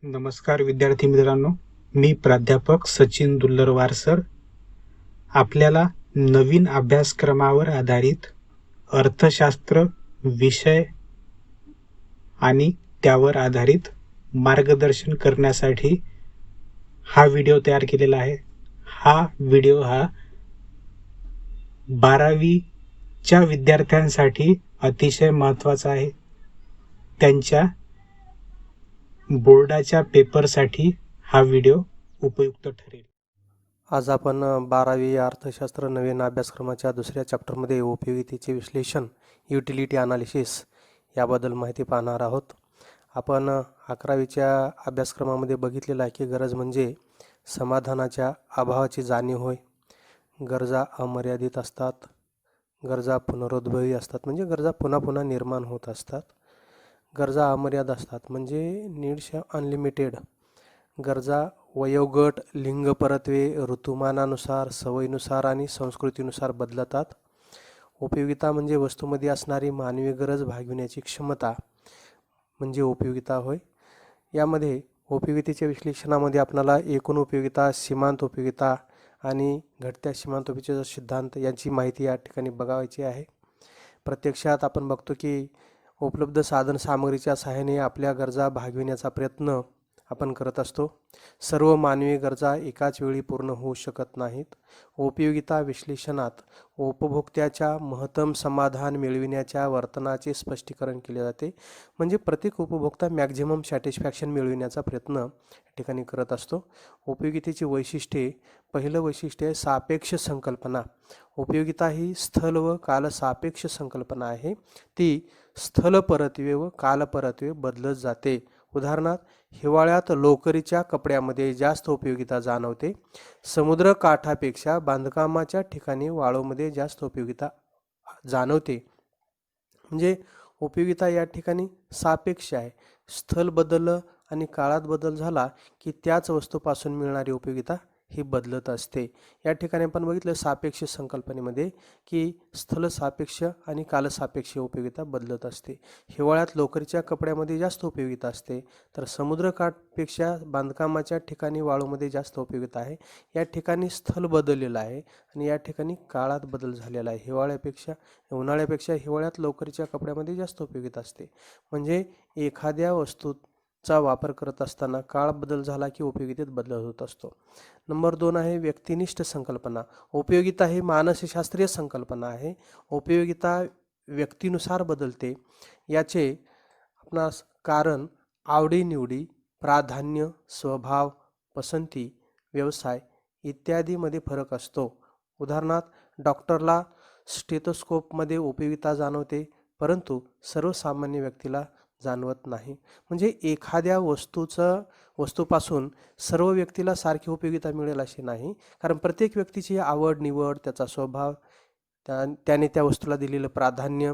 नमस्कार विद्यार्थी मित्रांनो, मी प्राध्यापक सचिन दुल्लरवार सर. आपल्याला नवीन अभ्यासक्रमावर आधारित अर्थशास्त्र विषय आणि त्यावर आधारित मार्गदर्शन करण्यासाठी हा व्हिडिओ तयार केलेला आहे. हा व्हिडिओ 12वीच्या विद्यार्थ्यांसाठी अतिशय महत्त्वाचा आहे. त्यांच्या बोर्डाच्या पेपरसाठी हा व्हिडिओ उपयुक्त ठरेल. आज आपण 12वी अर्थशास्त्र नवीन अभ्यासक्रमाच्या दुसऱ्या चॅप्टरमध्ये उपयोगितेचे विश्लेषण युटिलिटी अनालिसिस याबद्दल माहिती पाहणार आहोत. आपण 11वीच्या अभ्यासक्रमामध्ये बघितलेलं आहे की गरज म्हणजे समाधानाच्या अभावाची जाणीव होय. गरजा अमर्यादित असतात, गरजा पुनरुद्भवी असतात म्हणजे गरजा पुन्हा पुन्हा निर्माण होत असतात. गरजा अमर्याद असतात म्हणजे नीड्स अनलिमिटेड. गरजा वयोगट, लिंगपरत्वे, ऋतुमानानुसार, सवयीनुसार आणि संस्कृतीनुसार बदलतात. उपयोगिता म्हणजे वस्तूमध्ये असणारी मानवी गरज भागविण्याची क्षमता म्हणजे उपयोगिता होय. यामध्ये उपयोगितेच्या विश्लेषणामध्ये आपल्याला एकूण उपयोगिता, सीमांत उपयोगिता आणि घटत्या सीमांत उपयोगितेचा सिद्धांत यांची माहिती या ठिकाणी बघायची आहे. प्रत्यक्षात आपण बघतो की उपलब्ध साधन सामग्रीच्या सहाय्याने आपल्या गरजा भागविण्याचा प्रयत्न आपण करत असतो. सर्व मानवी गरजा एकाच वेळी पूर्ण होऊ शकत नाहीत. उपयोगिता विश्लेषणात उपभोक्त्याच्या महत्तम समाधान मिळविण्याच्या वर्तनाचे स्पष्टीकरण केले जाते. म्हणजे प्रत्येक उपभोक्ता मॅक्झिमम सॅटिस्फॅक्शन मिळविण्याचा प्रयत्न या ठिकाणी करत असतो. उपयोगितेची वैशिष्ट्ये. पहिलं वैशिष्ट्य आहे सापेक्ष संकल्पना. उपयोगिता ही स्थल व कालसापेक्ष संकल्पना आहे. ती स्थलपरत्वे व कालपरत्वे बदलत जाते. उदाहरणार्थ, हिवाळ्यात लोकरीच्या कपड्यामध्ये जास्त उपयोगिता जाणवते. समुद्र काठापेक्षा बांधकामाच्या ठिकाणी वाळूमध्ये जास्त उपयोगिता जाणवते. म्हणजे उपयोगिता या ठिकाणी सापेक्ष आहे. स्थल बदललं आणि काळात बदल झाला की त्याच वस्तूपासून मिळणारी उपयोगिता ही बदलत असते. या ठिकाणी आपण बघितलं सापेक्ष संकल्पनेमध्ये की स्थल सापेक्ष आणि कालसापेक्ष उपयोगिता बदलत असते. हिवाळ्यात लोकरीच्या कपड्यामध्ये जास्त उपयोगिता असते, तर समुद्रकाठपेक्षा बांधकामाच्या ठिकाणी वाळूमध्ये जास्त उपयोगिता आहे. या ठिकाणी स्थल बदललेलं आहे आणि या ठिकाणी काळात बदल झालेला आहे. उन्हाळ्यापेक्षा हिवाळ्यात लोकरीच्या कपड्यामध्ये जास्त उपयोगिता असते. म्हणजे एखाद्या वस्तूचा वापर करत असताना काळ बदल झाला की उपयोगितेत बदल होत असतो. नंबर 2 आहे व्यक्तिनिष्ठ संकल्पना. उपयोगिता ही मानसशास्त्रीय संकल्पना आहे. उपयोगिता व्यक्तीनुसार बदलते. याचे आपणास कारण आवडीनिवडी, प्राधान्य, स्वभाव, पसंती, व्यवसाय इत्यादीमध्ये फरक असतो. उदाहरणार्थ, डॉक्टरला स्टेथोस्कोपमध्ये उपयोगिता जाणवते, परंतु सर्वसामान्य व्यक्तीला जाणवत नाही. म्हणजे एखाद्या वस्तूपासून सर्व व्यक्तीला सारखी उपयोगिता मिळेल अशी नाही, कारण प्रत्येक व्यक्तीची आवड निवड, त्याचा स्वभाव, त्याने त्या वस्तूला दिलेलं प्राधान्य,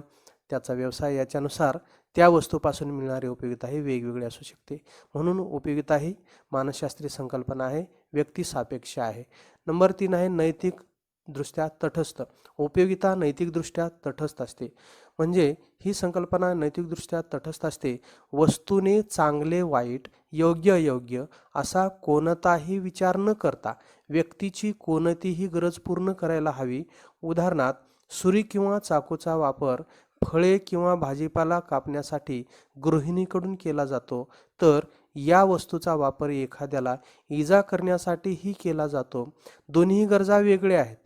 त्याचा व्यवसाय याच्यानुसार त्या वस्तूपासून मिळणारी उपयोगिता ही वेगवेगळी असू शकते. म्हणून उपयोगिता ही मानसशास्त्रीय संकल्पना आहे, व्यक्तिसापेक्ष आहे. नंबर 3 आहे नैतिक दृष्ट्या तटस्थ. उपयोगिता नैतिकदृष्ट्या तटस्थ असते. म्हणजे ही संकल्पना नैतिकदृष्ट्या तटस्थ असते. वस्तूने चांगले वाईट, योग्य अयोग्य असा कोणताही विचार न करता व्यक्तीची कोणतीही गरज पूर्ण करायला हवी. उदाहरणार्थ, सुरी किंवा चाकूचा वापर फळे किंवा भाजीपाला कापण्यासाठी गृहिणीकडून केला जातो, तर या वस्तूचा वापर एखाद्याला इजा करण्यासाठीही केला जातो. दोन्ही गरजा वेगळ्या आहेत,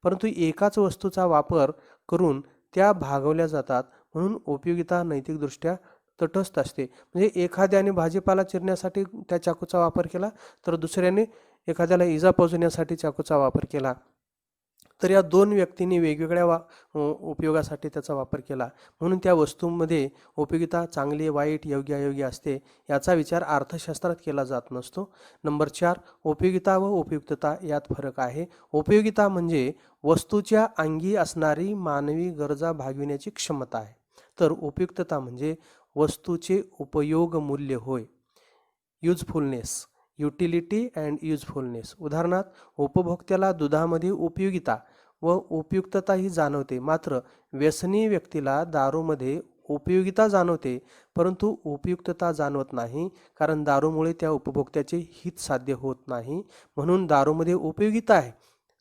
परंतु एकाच वस्तूचा वापर करून त्या भागवल्या जातात. म्हणून उपयोगिता नैतिकदृष्ट्या तटस्थ असते. म्हणजे एखाद्याने भाजीपाला चिरण्यासाठी त्या चाकूचा वापर केला, तर दुसऱ्याने एखाद्याला इजा पोहोचवण्यासाठी चाकूचा वापर केला, तर या दोन व्यक्तींनी वेगवेगळ्या उपयोगासाठी त्याचा वापर केला. म्हणून त्या वस्तूंमध्ये उपयोगिता चांगली, वाईट, योग्य अयोग्य असते, याचा विचार अर्थशास्त्रात केला जात नसतो. नंबर 4 उपयोगिता व उपयुक्तता यात फरक आहे. उपयोगिता म्हणजे वस्तूच्या अंगी असणारी मानवी गरजा भागविण्याची क्षमता आहे, तर उपयुक्तता म्हणजे वस्तूचे उपयोग मूल्य होय. Usefulness, utility and usefulness. उदाहरणार्थ, उपभोक्त्याला दुधामध्ये उपयोगिता व उपयुक्तता ही जाणवते, मात्र व्यसनी व्यक्तीला दारूमध्ये उपयोगिता जाणवते, परंतु उपयुक्तता जाणवत नाही, कारण दारूमुळे त्या उपभोक्त्याचे हित साध्य होत नाही. म्हणून दारूमध्ये उपयोगिता आहे.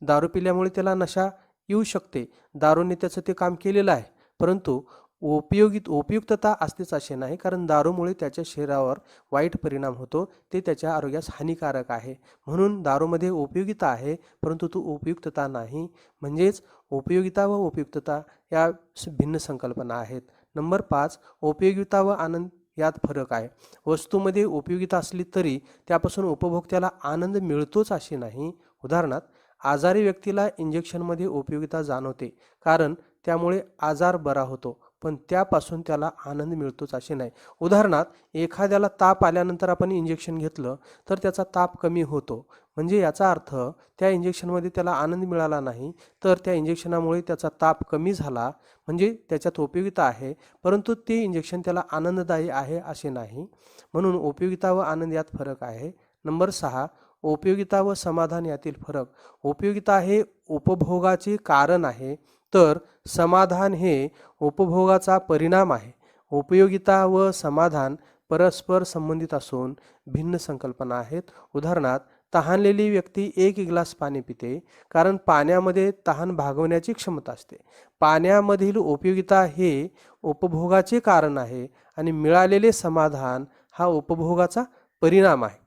दारू पिल्यामुळे त्याला नशा येऊ शकते, दारूने त्याचं ते काम केलेलं आहे, परंतु उपयुक्तता असतेच असे नाही, कारण दारूमुळे त्याच्या शरीरावर वाईट परिणाम होतो, ते त्याच्या आरोग्यास हानिकारक आहे. म्हणून दारूमध्ये उपयोगिता आहे, परंतु तो उपयुक्तता नाही. म्हणजेच उपयोगिता व उपयुक्तता या भिन्न संकल्पना आहेत. नंबर 5, उपयोगिता व आनंद यात फरक आहे. वस्तूमध्ये उपयोगिता असली तरी त्यापासून उपभोक्त्याला आनंद मिळतोच असे नाही. उदाहरणार्थ, आजारी व्यक्तीला इंजेक्शनमध्ये उपयोगिता जाणवते, कारण त्यामुळे आजार बरा होतो, पण त्यापासून त्याला आनंद मिळतोच असे नाही. उदाहरणार्थ, एखाद्याला ताप आल्यानंतर आपण इंजेक्शन घेतलं तर त्याचा ताप कमी होतो, म्हणजे याचा अर्थ त्या इंजेक्शनमध्ये त्याला आनंद मिळाला नाही, तर त्या इंजेक्शनामुळे त्याचा ताप कमी झाला, म्हणजे त्याच्यात उपयोगिता आहे, परंतु ते इंजेक्शन त्याला आनंददायी आहे असे नाही. म्हणून उपयोगिता व आनंद यात फरक आहे. नंबर 6, उपयोगिता व समाधान यातील फरक. उपयोगिता हे उपभोगाचे कारण आहे, तर समाधान हे उपभोगाचा परिणाम आहे. उपयोगिता व समाधान परस्पर संबंधित असून भिन्न संकल्पना आहेत. उदाहरणार्थ, तहानलेली व्यक्ती 1 ग्लास पाणी पिते, कारण पाण्यामध्ये तहान भागवण्याची क्षमता असते. पाण्यामधील उपयोगिता हे उपभोगाचे कारण आहे आणि मिळालेले समाधान हा उपभोगाचा परिणाम आहे.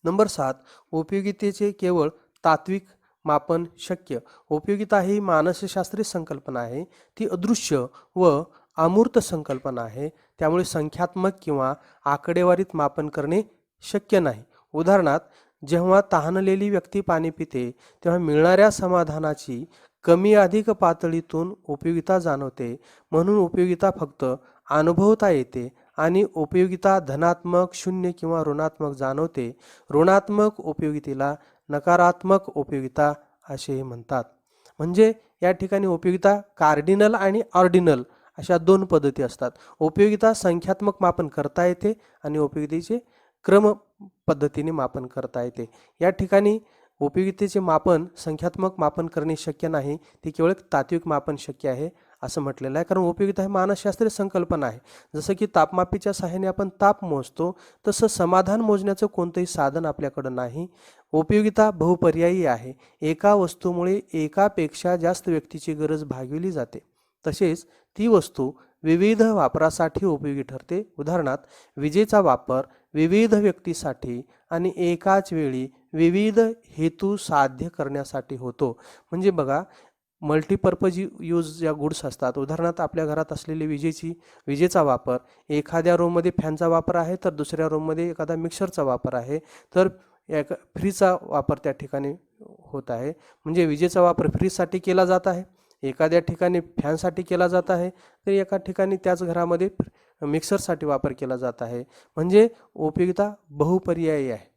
नंबर 7, उपयोगितेचे केवळ तात्विक मापन शक्य. उपयोगिता ही मानसशास्त्रीय संकल्पना आहे. ती अदृश्य व अमूर्त संकल्पना आहे, त्यामुळे संख्यात्मक किंवा आकडेवारीत मापन करणे शक्य नाही. उदाहरणार्थ, जेव्हा तहानलेली व्यक्ती पाणी पिते तेव्हा मिळणाऱ्या समाधानाची कमी अधिक पातळीतून उपयोगिता जाणवते. म्हणून उपयोगिता फक्त अनुभवता येते आणि उपयोगिता धनात्मक, शून्य किंवा ऋणात्मक जाणवते. ऋणात्मक उपयोगितेला नकारात्मक उपयोगिता असेही म्हणतात. म्हणजे या ठिकाणी उपयोगिता कार्डिनल आणि ऑर्डिनल अशा 2 पद्धती असतात. उपयोगिता संख्यात्मक मापन करता येते आणि उपयोगितेचे क्रम पद्धतीने मापन करता येते. या ठिकाणी उपयोगितेचे मापन संख्यात्मक मापन करणे शक्य नाही, ते केवळ तात्विक मापन शक्य आहे असं म्हटलेलं आहे. कारण उपयोगिता ही मानसशास्त्रीय संकल्पना आहे. जसं की तापमापीच्या सहाय्याने आपण ताप मोजतो, तसं समाधान मोजण्याचं कोणतंही साधन आपल्याकडं नाही. उपयोगिता बहुपर्यायी आहे. एका वस्तूमुळे एकापेक्षा जास्त व्यक्तीची गरज भागविली जाते. तसेच ती वस्तू विविध वापरासाठी उपयोगी ठरते. उदाहरणार्थ, विजेचा वापर विविध व्यक्तीसाठी आणि एकाच वेळी विविध हेतू साध्य करण्यासाठी होतो. म्हणजे बघा, मल्टीपर्पज यूज ज्या गुड्स असतात, उदाहरणार्थ आपल्या घरात असलेली विजेचा वापर, एखाद्या रूममध्ये फॅनचा वापर आहे तर दुसऱ्या रूममध्ये एखादा मिक्सरचा वापर आहे, तर फ्रीजचा वापर त्या ठिकाणी होत आहे. म्हणजे विजेचा वापर फ्रीजसाठी केला जात आहे, एखाद्या ठिकाणी फॅनसाठी केला जात आहे, तर एका ठिकाणी त्याच घरामध्ये मिक्सरसाठी वापर केला जात आहे. म्हणजे उपयोगिता बहुपर्यायी आहे.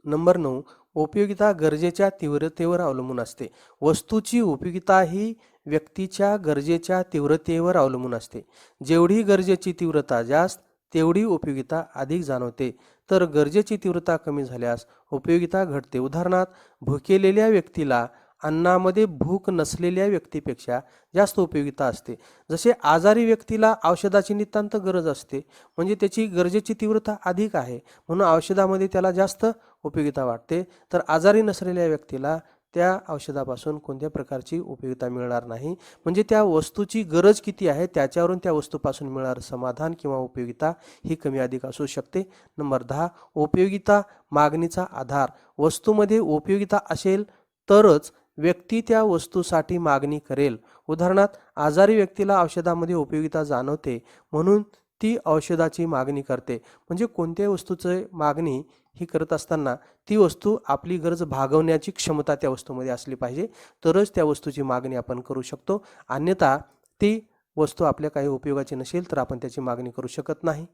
नंबर 9, उपयोगिता गरजेच्या तीव्रतेवर अवलंबून असते. वस्तूची उपयोगिता ही व्यक्तीच्या गरजेच्या तीव्रतेवर अवलंबून असते. जेवढी गरजेची तीव्रता जास्त, तेवढी उपयोगिता अधिक जाणवते, तर गरजेची तीव्रता कमी झाल्यास उपयोगिता घटते. उदाहरणार्थ, भुकेलेल्या व्यक्तीला अन्नामध्ये भूक नसलेल्या व्यक्तीपेक्षा जास्त उपयोगिता असते. जसे आजारी व्यक्तीला औषधाची नितांत गरज असते, म्हणजे त्याची गरजेची तीव्रता अधिक आहे, म्हणून औषधामध्ये त्याला जास्त उपयोगिता वाटते. तर आजारी नसलेल्या व्यक्तीला त्या औषधापासून कोणत्या प्रकारची उपयोगिता मिळणार नाही. म्हणजे त्या वस्तूची गरज किती आहे त्याच्यावरून त्या वस्तूपासून मिळणारं समाधान किंवा उपयोगिता ही कमी अधिक असू शकते. नंबर 10, उपयोगिता मागणीचा आधार. वस्तूमध्ये उपयोगिता असेल तरच व्यक्ती त्या वस्तूसाठी मागणी करेल. उदाहरणार्थ, आजारी व्यक्तीला औषधामध्ये उपयोगिता जाणवते, म्हणून ती औषधाची मागणी करते. म्हणजे कोणत्याही वस्तूची मागणी ही करत असताना ती वस्तू आपली गरज भागवण्याची क्षमता त्या वस्तूमध्ये असली पाहिजे, तरच त्या वस्तूची मागणी आपण करू शकतो. अन्यथा ती वस्तू आपल्या काही उपयोगाची नसेल तर आपण त्याची मागणी करू शकत नाही.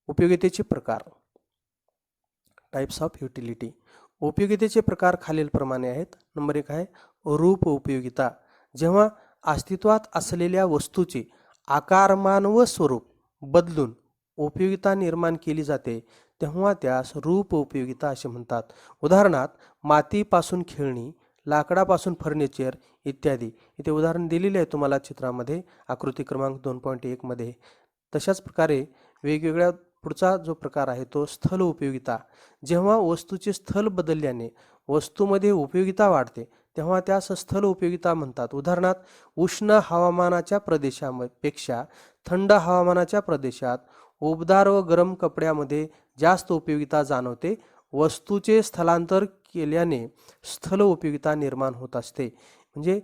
उपयोगितेचे प्रकार. Types of utility. उपयोगितेचे प्रकार खालीलप्रमाणे आहेत. नंबर 1 आहे रूप उपयोगिता. जेव्हा अस्तित्वात असलेल्या वस्तूचे आकारमान व स्वरूप बदलून उपयोगिता निर्माण केली जाते, तेव्हा त्यास रूप उपयोगिता असे म्हणतात. उदाहरणार्थ, मातीपासून खेळणी, लाकडापासून फर्निचर इत्यादी. इथे उदाहरण दिलेले आहे तुम्हाला चित्रामध्ये आकृती क्रमांक 2.1 मध्ये. तशाच प्रकारे वेगवेगळ्या पुढचा जो प्रकार आहे तो स्थल उपयोगिता. जेव्हा वस्तूचे स्थल बदलल्याने वस्तूमध्ये उपयोगिता वाढते तेव्हा त्यास स्थल उपयोगिता म्हणतात. उदाहरणार्थ, उष्ण हवामानाच्या प्रदेशापेक्षा थंड हवामानाच्या प्रदेशात उबदार व गरम कपड्यामध्ये जास्त उपयोगिता जाणवते. वस्तूचे स्थलांतर केल्याने स्थल उपयोगिता निर्माण होत असते. म्हणजे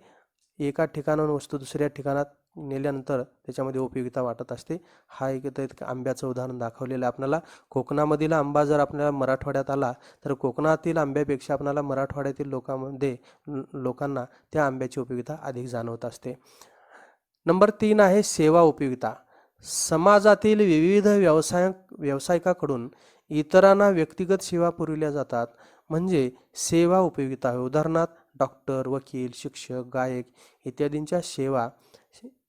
एका ठिकाणाहून वस्तू दुसऱ्या ठिकाणात नेल्यानंतर त्याच्यामध्ये उपयोगिता वाटत असते. हा एक आंब्याचं उदाहरण दाखवलेलं आहे आपल्याला. कोकणामधील आंबा जर आपल्याला मराठवाड्यात आला तर कोकणातील आंब्यापेक्षा आपल्याला मराठवाड्यातील लोकांना त्या आंब्याची उपयोगिता अधिक जाणवत असते. नंबर 3 आहे सेवा उपयोगिता. समाजातील विविध व्यावसायिकाकडून इतरांना व्यक्तिगत सेवा पुरविल्या जातात म्हणजे सेवा उपयोगिता आहे. उदाहरणार्थ, डॉक्टर, वकील, शिक्षक, गायक इत्यादींच्या सेवा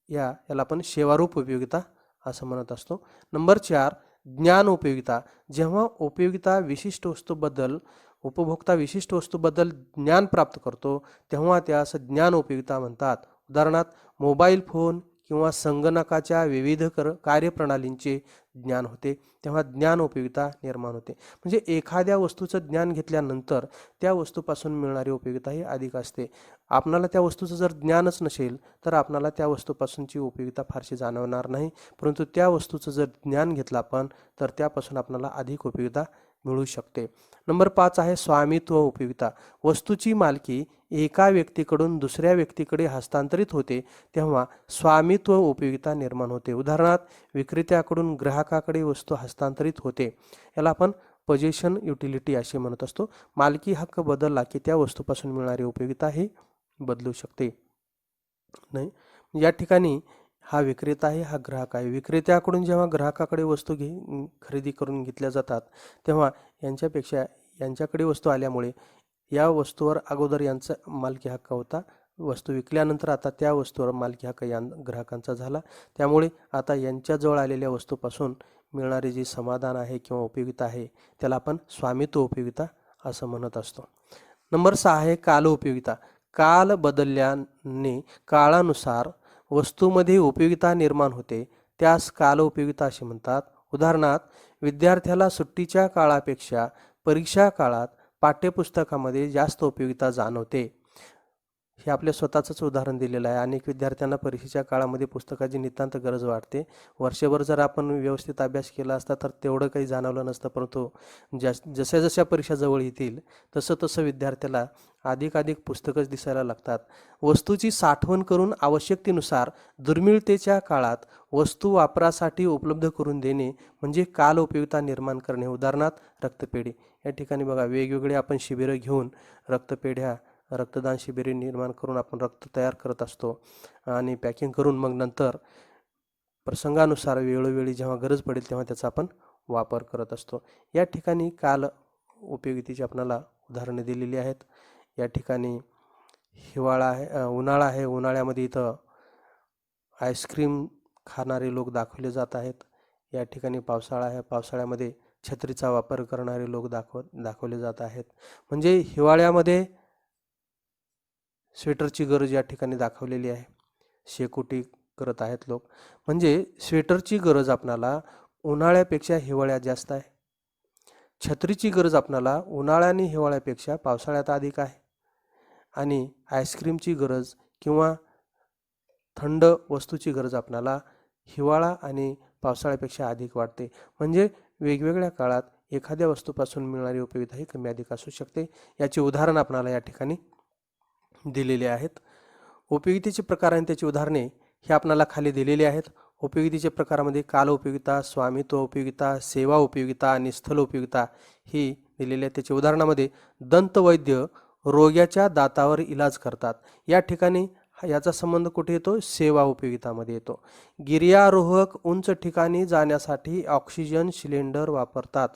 याला आपण सेवारूप उपयोगिता असं म्हणत असतो. नंबर 4 ज्ञान उपयोगिता. जेव्हा उपभोक्ता विशिष्ट वस्तूबद्दल ज्ञान प्राप्त करतो तेव्हा त्यास ज्ञान उपयोगिता म्हणतात. उदाहरणार्थ, मोबाईल फोन किंवा संगणकाच्या विविध कार्यप्रणालींचे ज्ञान होते तेव्हा ज्ञान उपयोगिता निर्माण होते. म्हणजे एखाद्या वस्तूचं ज्ञान घेतल्यानंतर त्या वस्तूपासून मिळणारी उपयोगिता ही अधिक असते. आपणाला त्या वस्तूचं जर ज्ञानच नसेल तर आपणाला त्या वस्तूपासूनची उपयोगिता फारशी जाणवणार नाही, परंतु त्या वस्तूचं जर ज्ञान घेतलं आपण तर त्यापासून आपणाला अधिक उपयोगिता मिळू शकते. नंबर 5 आहे स्वामित्व उपयोगिता. वस्तूची मालकी एका व्यक्तीकडून दुसऱ्या व्यक्तीकडे हस्तांतरित होते तेव्हा स्वामित्व उपयोगिता निर्माण होते. उदाहरणार्थ, विक्रेत्याकडून ग्राहकाकडे वस्तू हस्तांतरित होते, याला आपण पोजेशन युटिलिटी असे म्हणत असतो. मालकी हक्क बदलला की त्या वस्तूपासून मिळणारी उपयोगिता ही बदलू शकते. नाही, या ठिकाणी हा विक्रेता आहे, हा ग्राहक आहे. विक्रेत्याकडून जेव्हा ग्राहकाकडे वस्तू खरेदी करून घेतल्या जातात तेव्हा यांच्याकडे वस्तू आल्यामुळे या वस्तूवर अगोदर यांचा मालकी हक्क होता. वस्तू विकल्यानंतर आता त्या वस्तूवर मालकी हक्क या ग्राहकांचा झाला. त्यामुळे आता यांच्याजवळ आलेल्या वस्तूपासून मिळणारी जी समाधान आहे किंवा उपयोगिता आहे त्याला आपण स्वामित्व उपयोगिता असं म्हणत असतो. नंबर 6 आहे काल उपयोगिता. काल बदलल्याने काळानुसार वस्तूमध्ये उपयोगिता निर्माण होते त्यास काल उपयोगिता असे म्हणतात. उदाहरणार्थ, विद्यार्थ्याला सुट्टीच्या काळापेक्षा परीक्षा काळात पाठ्यपुस्तकामध्ये जास्त उपयोगिता जाणवते. हे आपल्या स्वतःचंच उदाहरण दिलेलं आहे. अनेक विद्यार्थ्यांना परीक्षेच्या काळामध्ये पुस्तकाची नितांत गरज वाटते. वर्षभर जर आपण व्यवस्थित अभ्यास केला असता तर तेवढं काही जाणवलं नसतं, परंतु जशा जशा परीक्षा जवळ येतील तसं तसं विद्यार्थ्याला अधिक पुस्तकच दिसायला लागतात. वस्तूची साठवण करून आवश्यकतेनुसार दुर्मिळतेच्या काळात वस्तू वापरासाठी उपलब्ध करून देणे म्हणजे काल उपयोगिता निर्माण करणे. उदाहरणार्थ, रक्तपेढी. या ठिकाणी बघा, वेगवेगळे आपण शिबिरं घेऊन रक्तदान शिबिरे निर्माण करून आपण रक्त तयार करत असतो आणि पॅकिंग करून मग नंतर प्रसंगानुसार वेळोवेळी जेव्हा गरज पडेल तेव्हा त्याचा आपण वापर करत असतो. या ठिकाणी काल उपयोगितेची आपल्याला उदाहरणे दिलेली आहेत. या ठिकाणी हिवाळा आहे, उन्हाळा आहे. उन्हाळ्यामध्ये इथं आईस्क्रीम खाणारे लोक दाखवले जात आहेत. या ठिकाणी पावसाळा आहे. पावसाळ्यामध्ये छत्रीचा वापर करणारे लोक दाखवले जात आहेत. म्हणजे हिवाळ्यामध्ये स्वेटरची गरज या ठिकाणी दाखवलेली आहे. शेकोटी करत आहेत लोक. म्हणजे स्वेटरची गरज आपणाला उन्हाळ्यापेक्षा हिवाळ्यात जास्त आहे. छत्रीची गरज आपणाला उन्हाळ्या आणि हिवाळ्यापेक्षा पावसाळ्यात अधिक आहे. आणि आईस्क्रीमची गरज किंवा थंड वस्तूची गरज आपणाला हिवाळा आणि पावसाळ्यापेक्षा अधिक वाटते. म्हणजे वेगवेगळ्या काळात एखाद्या वस्तूपासून मिळणारी उपयोगिता ही कमी अधिक असू शकते. याचे उदाहरण आपणाला या ठिकाणी दिलेले आहेत. उपयोगितेचे प्रकार आणि त्याची उदाहरणे हे आपणाला खाली दिलेली आहेत. उपयोगितेच्या प्रकारामध्ये काल उपयोगिता, स्वामित्व उपयोगिता, सेवा उपयोगिता आणि स्थल उपयोगिता ही दिलेली आहेत. त्याच्या उदाहरणामध्ये दंतवैद्य रोग्याच्या दातावर इलाज करतात. या ठिकाणी याचा संबंध कुठे येतो? सेवा उपयोगितामध्ये येतो. गिर्यारोहक उंच ठिकाणी जाण्यासाठी ऑक्सिजन सिलेंडर वापरतात.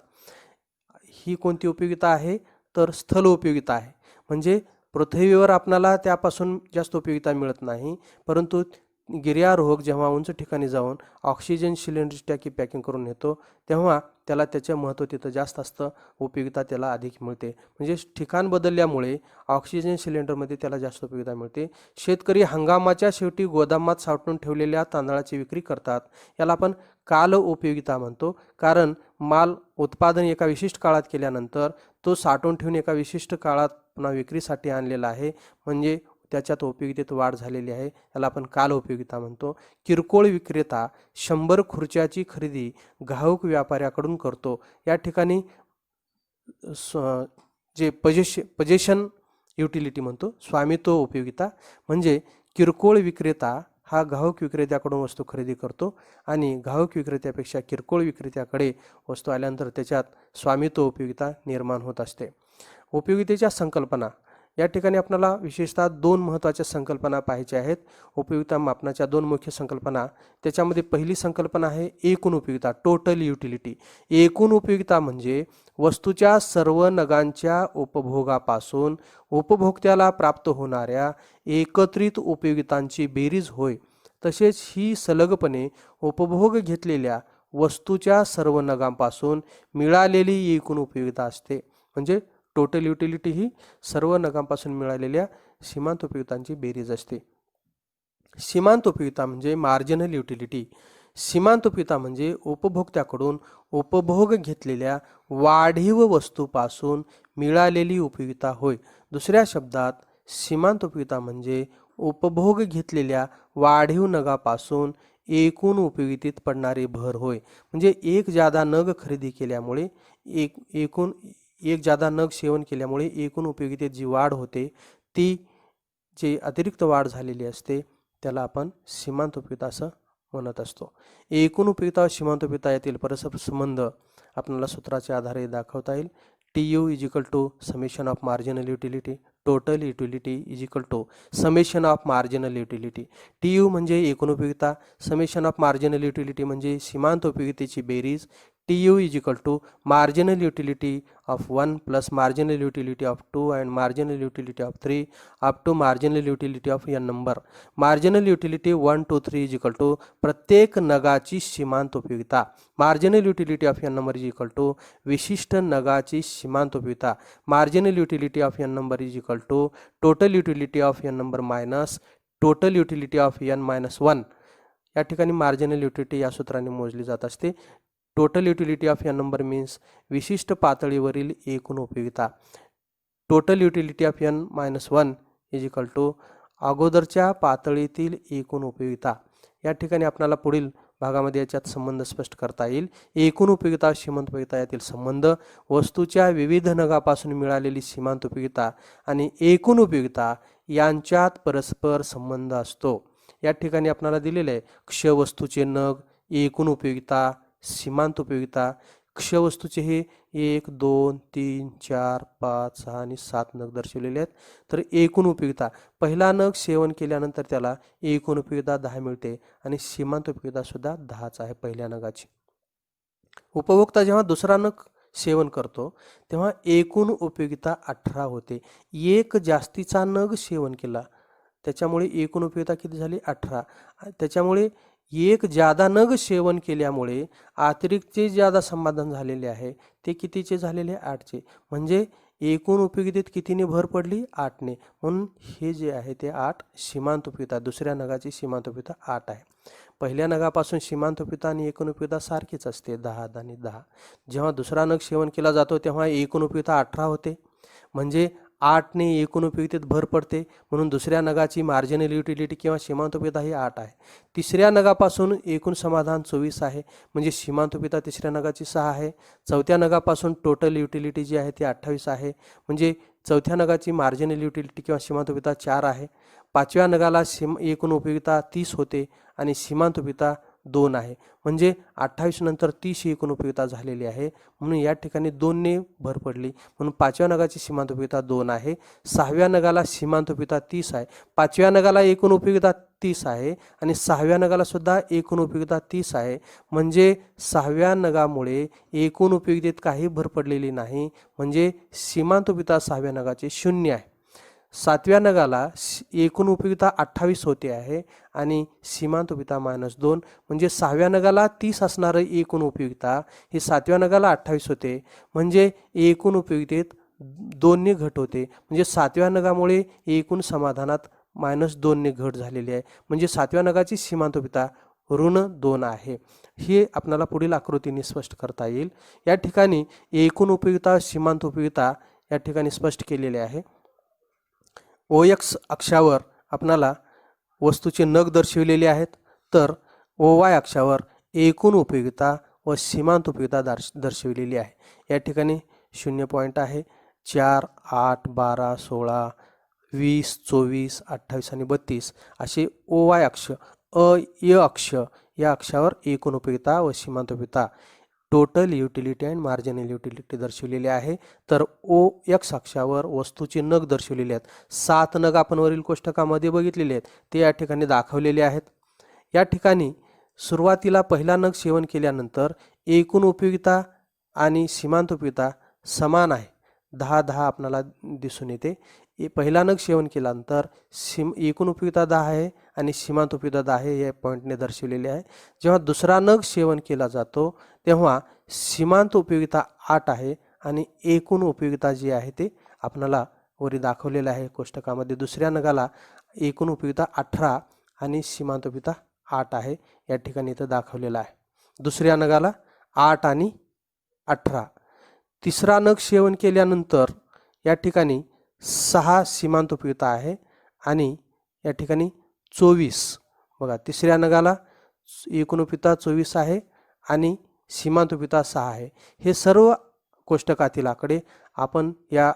ही कोणती उपयोगिता आहे? तर स्थल उपयोगिता आहे. म्हणजे पृथ्वीवर आपणाला त्यापासून जास्त उपयोगिता मिळत नाही, परंतु गिर्यारोहक जेव्हा उंच ठिकाणी जाऊन ऑक्सिजन सिलेंडरची टाकी पॅकिंग करून येतो तेव्हा त्याला त्याचं महत्त्व तिथं जास्त असतं, उपयोगिता त्याला अधिक मिळते. म्हणजे ठिकाण बदलल्यामुळे ऑक्सिजन सिलेंडरमध्ये त्याला जास्त उपयोगिता मिळते. शेतकरी हंगामाच्या शेवटी गोदामात साठवून ठेवलेल्या तांदळाची विक्री करतात. याला आपण काल उपयोगिता म्हणतो, कारण माल उत्पादन एका विशिष्ट काळात केल्यानंतर तो साठवून ठेवून एका विशिष्ट काळात पुन्हा विक्रीसाठी आणलेला आहे, म्हणजे त्याच्यात उपयोगितेत वाढ झालेली आहे. याला आपण काल उपयोगिता म्हणतो. किरकोळ विक्रेता 100 खुर्च्याची खरेदी घाऊक व्यापाऱ्याकडून करतो. या ठिकाणी जे पजेशन युटिलिटी म्हणतो, स्वामित्व उपयोगिता, म्हणजे किरकोळ विक्रेता हा घाऊक विक्रेत्याकडून वस्तू खरेदी करतो आणि घाऊक विक्रेत्यापेक्षा किरकोळ विक्रेत्याकडे वस्तू आल्यानंतर त्याच्यात स्वामित्व उपयोगिता निर्माण होत असते. उपयोगितेच्या संकल्पना, या ठिकाणी आपल्याला विशेषतः 2 महत्त्वाच्या संकल्पना पाहायच्या आहेत. उपयोगिता मापनाच्या 2 मुख्य संकल्पना. त्याच्यामध्ये पहिली संकल्पना आहे एकूण उपयोगिता, टोटल युटिलिटी. एकूण उपयोगिता म्हणजे वस्तूच्या सर्व नगांच्या उपभोगापासून उपभोक्त्याला प्राप्त होणाऱ्या एकत्रित उपयोगितांची बेरीज होय. तसेच ही सलगपणे उपभोग घेतलेल्या वस्तूच्या सर्व नगांपासून मिळालेली एकूण उपयोगिता असते. म्हणजे टोटल युटिलिटी ही सर्व नगांपासून मिळालेल्या सीमांत उपयोगितांची बेरीज असते. सीमांत उपयोगिता म्हणजे मार्जिनल युटिलिटी. सीमांत उपयोगिता म्हणजे उपभोक्त्याकडून उपभोग घेतलेल्या वाढीव वस्तूपासून मिळालेली उपयोगिता होय. दुसऱ्या शब्दात सीमांत उपयोगिता म्हणजे उपभोग घेतलेल्या वाढीव नगापासून एकूण उपयोगितेत पडणारी भर होय. म्हणजे एक जादा नग खरेदी केल्यामुळे एक जादा नग सेवन केल्यामुळे एकूण उपयोगितेत जी वाढ होते, ती जी अतिरिक्त वाढ झालेली असते त्याला आपण सीमांत उपयोगिता असं म्हणत असतो. एकूण उपयोगिता व सीमांत उपयोगिता यातील परस्पर संबंध आपल्याला सूत्राच्या आधारे दाखवता येईल. TU = summation of marginal utility, total utility summation of marginal utility. TU म्हणजे एकूण उपयोगिता, समेशन ऑफ मार्जिनल युटिलिटी म्हणजे सीमांत उपयोगितेची बेरीज. TU = marginal utility of 1 plus marginal utility of 2 and marginal utility of 3 up to marginal utility of n number. Marginal utility 1 to 3 = प्रत्येक नगाची सीमांत उपयोगिता. Marginal utility of n number = विशिष्ट नगाची सीमांत उपयोगिता. Marginal utility of n number = total utility of n number minus total utility of n minus 1. या ठिकाणी marginal utility या सूत्राने मोजली जात असते. Total utility of n number means विशिष्ट पातळीवरील एकूण उपयोगिता. टोटल युटिलिटी ऑफ n-1 = अगोदरच्या पातळीतील एकूण उपयोगिता. या ठिकाणी आपल्याला पुढील भागामध्ये याच्यात संबंध स्पष्ट करता येईल. एकूण उपयोगिता सीमांत उपयोगिता यातील संबंध, वस्तूच्या विविध नगापासून मिळालेली सीमांत उपयोगिता आणि एकूण उपयोगिता यांच्यात परस्पर संबंध असतो. या ठिकाणी आपल्याला दिलेले आहे क्षवस्तूचे नग, एकूण उपयोगिता, सीमांत उपयोगिता. क्षवस्तूचे हे 1, 2, 3, 4, 5, 6 आणि 7 नग दर्शवलेले आहेत. तर एकूण उपयोगिता, पहिला नग सेवन केल्यानंतर त्याला एकूण उपयोगिता 10 मिळते आणि सीमांत उपयोगिता सुद्धा 10च आहे पहिल्या नगाची. उपभोक्ता जेव्हा दुसरा नग सेवन करतो तेव्हा एकूण उपयोगिता 18 होते. एक जास्तीचा नग सेवन केला त्याच्यामुळे एकूण उपयोगिता किती झाली? 18. त्याच्यामुळे एक जादा नग सेवन केल्यामुळे अतिरिक्त जे जादा समाधान झालेले आहे ते कितीचे झालेले? 8चे. म्हणजे एकूण उपयोगितेत कितीने भर पडली? 8ने. म्हणून हे जे आहे ते 8 सीमांत उपयोगिता. दुसऱ्या नगाची सीमांत उपयोगिता 8 आहे. पहिल्या नगापासून सीमांत उपयोगिता आणि एकूण उपयोगिता सारखीच असते, 10 आणि 10. जेव्हा दुसरा नग सेवन केला जातो तेव्हा एकूण उपयोगिता 18 होते. म्हणजे 8ने एकूण उपयोगितेत भर पडते, म्हणून दुसऱ्या नगाची मार्जिनल युटिलिटी किंवा सीमांत उपयोगिता ही 8 आहे. तिसऱ्या नगापासून एकूण समाधान 24 आहे, म्हणजे सीमांत उपयोगिता तिसऱ्या नगाची 6 आहे. चौथ्या नगापासून टोटल युटिलिटी जी आहे ती 28 आहे, म्हणजे चौथ्या नगाची मार्जिनल युटिलिटी किंवा सीमांत उपयोगिता 4 आहे. पाचव्या नगाला एकूण उपयोगिता 30 होते आणि सीमांत उपयोगिता 2 आहे, म्हणजे 28 नंतर 30 एकूण उपयोगिता झालेली आहे. म्हणून या ठिकाणी 2ने भर पडली, म्हणून पाचव्या नगाची सीमांत उपयोगिता 2 आहे. सहाव्या नगाला सीमांत उपयोगिता 30 आहे. पाचव्या नगाला एकूण उपयोगिता 30 आहे आणि सहाव्या नगाला सुद्धा एकूण उपयोगिता 30 आहे. म्हणजे सहाव्या नगामुळे एकूण उपयोगितेत काही भर पडलेली नाही, म्हणजे सीमांत उपयोगिता सहाव्या नगाची 0 आहे. 7व्या नगाला एकूण उपयोगिता 28 होते आहे आणि सीमांत उपयोगिता -2, म्हणजे 6व्या नगाला 30 असणारं एकूण उपयोगिता हे 7व्या नगाला 28 होते, म्हणजे एकूण उपयोगितेत 2ने घट होते, म्हणजे 7व्या नगामुळे एकूण समाधानात -2ने घट झालेली आहे, म्हणजे 7व्या नगाची सीमांत उपयोगिता -2 आहे. हे आपल्याला पुढील आकृतीने स्पष्ट करता येईल. या ठिकाणी एकूण उपयोगिता सीमांत उपयोगिता या ठिकाणी स्पष्ट केलेले आहे. OX अक्षावर आपणाला वस्तूचे नग दर्शविलेले आहेत, तर OY अक्षावर एकूण उपयोगिता व सीमांत उपयोगिता दर्शविलेली आहे. या ठिकाणी 0 पॉईंट आहे. 4, 8, 12, 16, 20, 24, 28 आणि 32 असे OY अक्ष य अक्ष या अक्षावर एकूण उपयोगिता व सीमांत उपयोगिता total utility and marginal utility दर्शवलेली आहे. तर OX अक्षावर वस्तूचे नग दर्शवलेले आहेत. 7 नग आपण वरील कोष्टकामध्ये बघितलेले आहेत, ते या ठिकाणी दाखवलेले आहेत. या ठिकाणी सुरुवातीला पहिला नग सेवन केल्यानंतर एकूण उपयोगिता आणि सीमांत उपयोगिता समान आहे, 10-10 आपल्याला दिसून येते. पहिला नग सेवन केल्यानंतर एकूण उपयोगिता 10 आहे आणि सीमांत उपयोगिता 10 आहे, या पॉईंटने दर्शवलेले आहे. जेव्हा दुसरा नग सेवन केला जातो तेव्हा सीमांत उपयोगिता 8 आहे आणि एकूण उपयोगिता जी आहे ते आपल्याला वरी दाखवलेलं आहे कोष्टकामध्ये. दुसऱ्या नगाला एकूण उपयोगिता 18 आणि सीमांत उपयोगिता 8 आहे, या ठिकाणी इथं दाखवलेलं आहे. दुसऱ्या नगाला 8 आणि 18. तिसरा नग सेवन केल्यानंतर या ठिकाणी 6 सीमांत उपयोगिता आहे आणि या ठिकाणी 24. बघा, तिसऱ्या नगाला एकूण उपयोगिता 24 आहे आणि सीमांत उपयोगिता 6 आहे. हे सर्व कोष्टकातील आकडे आपण या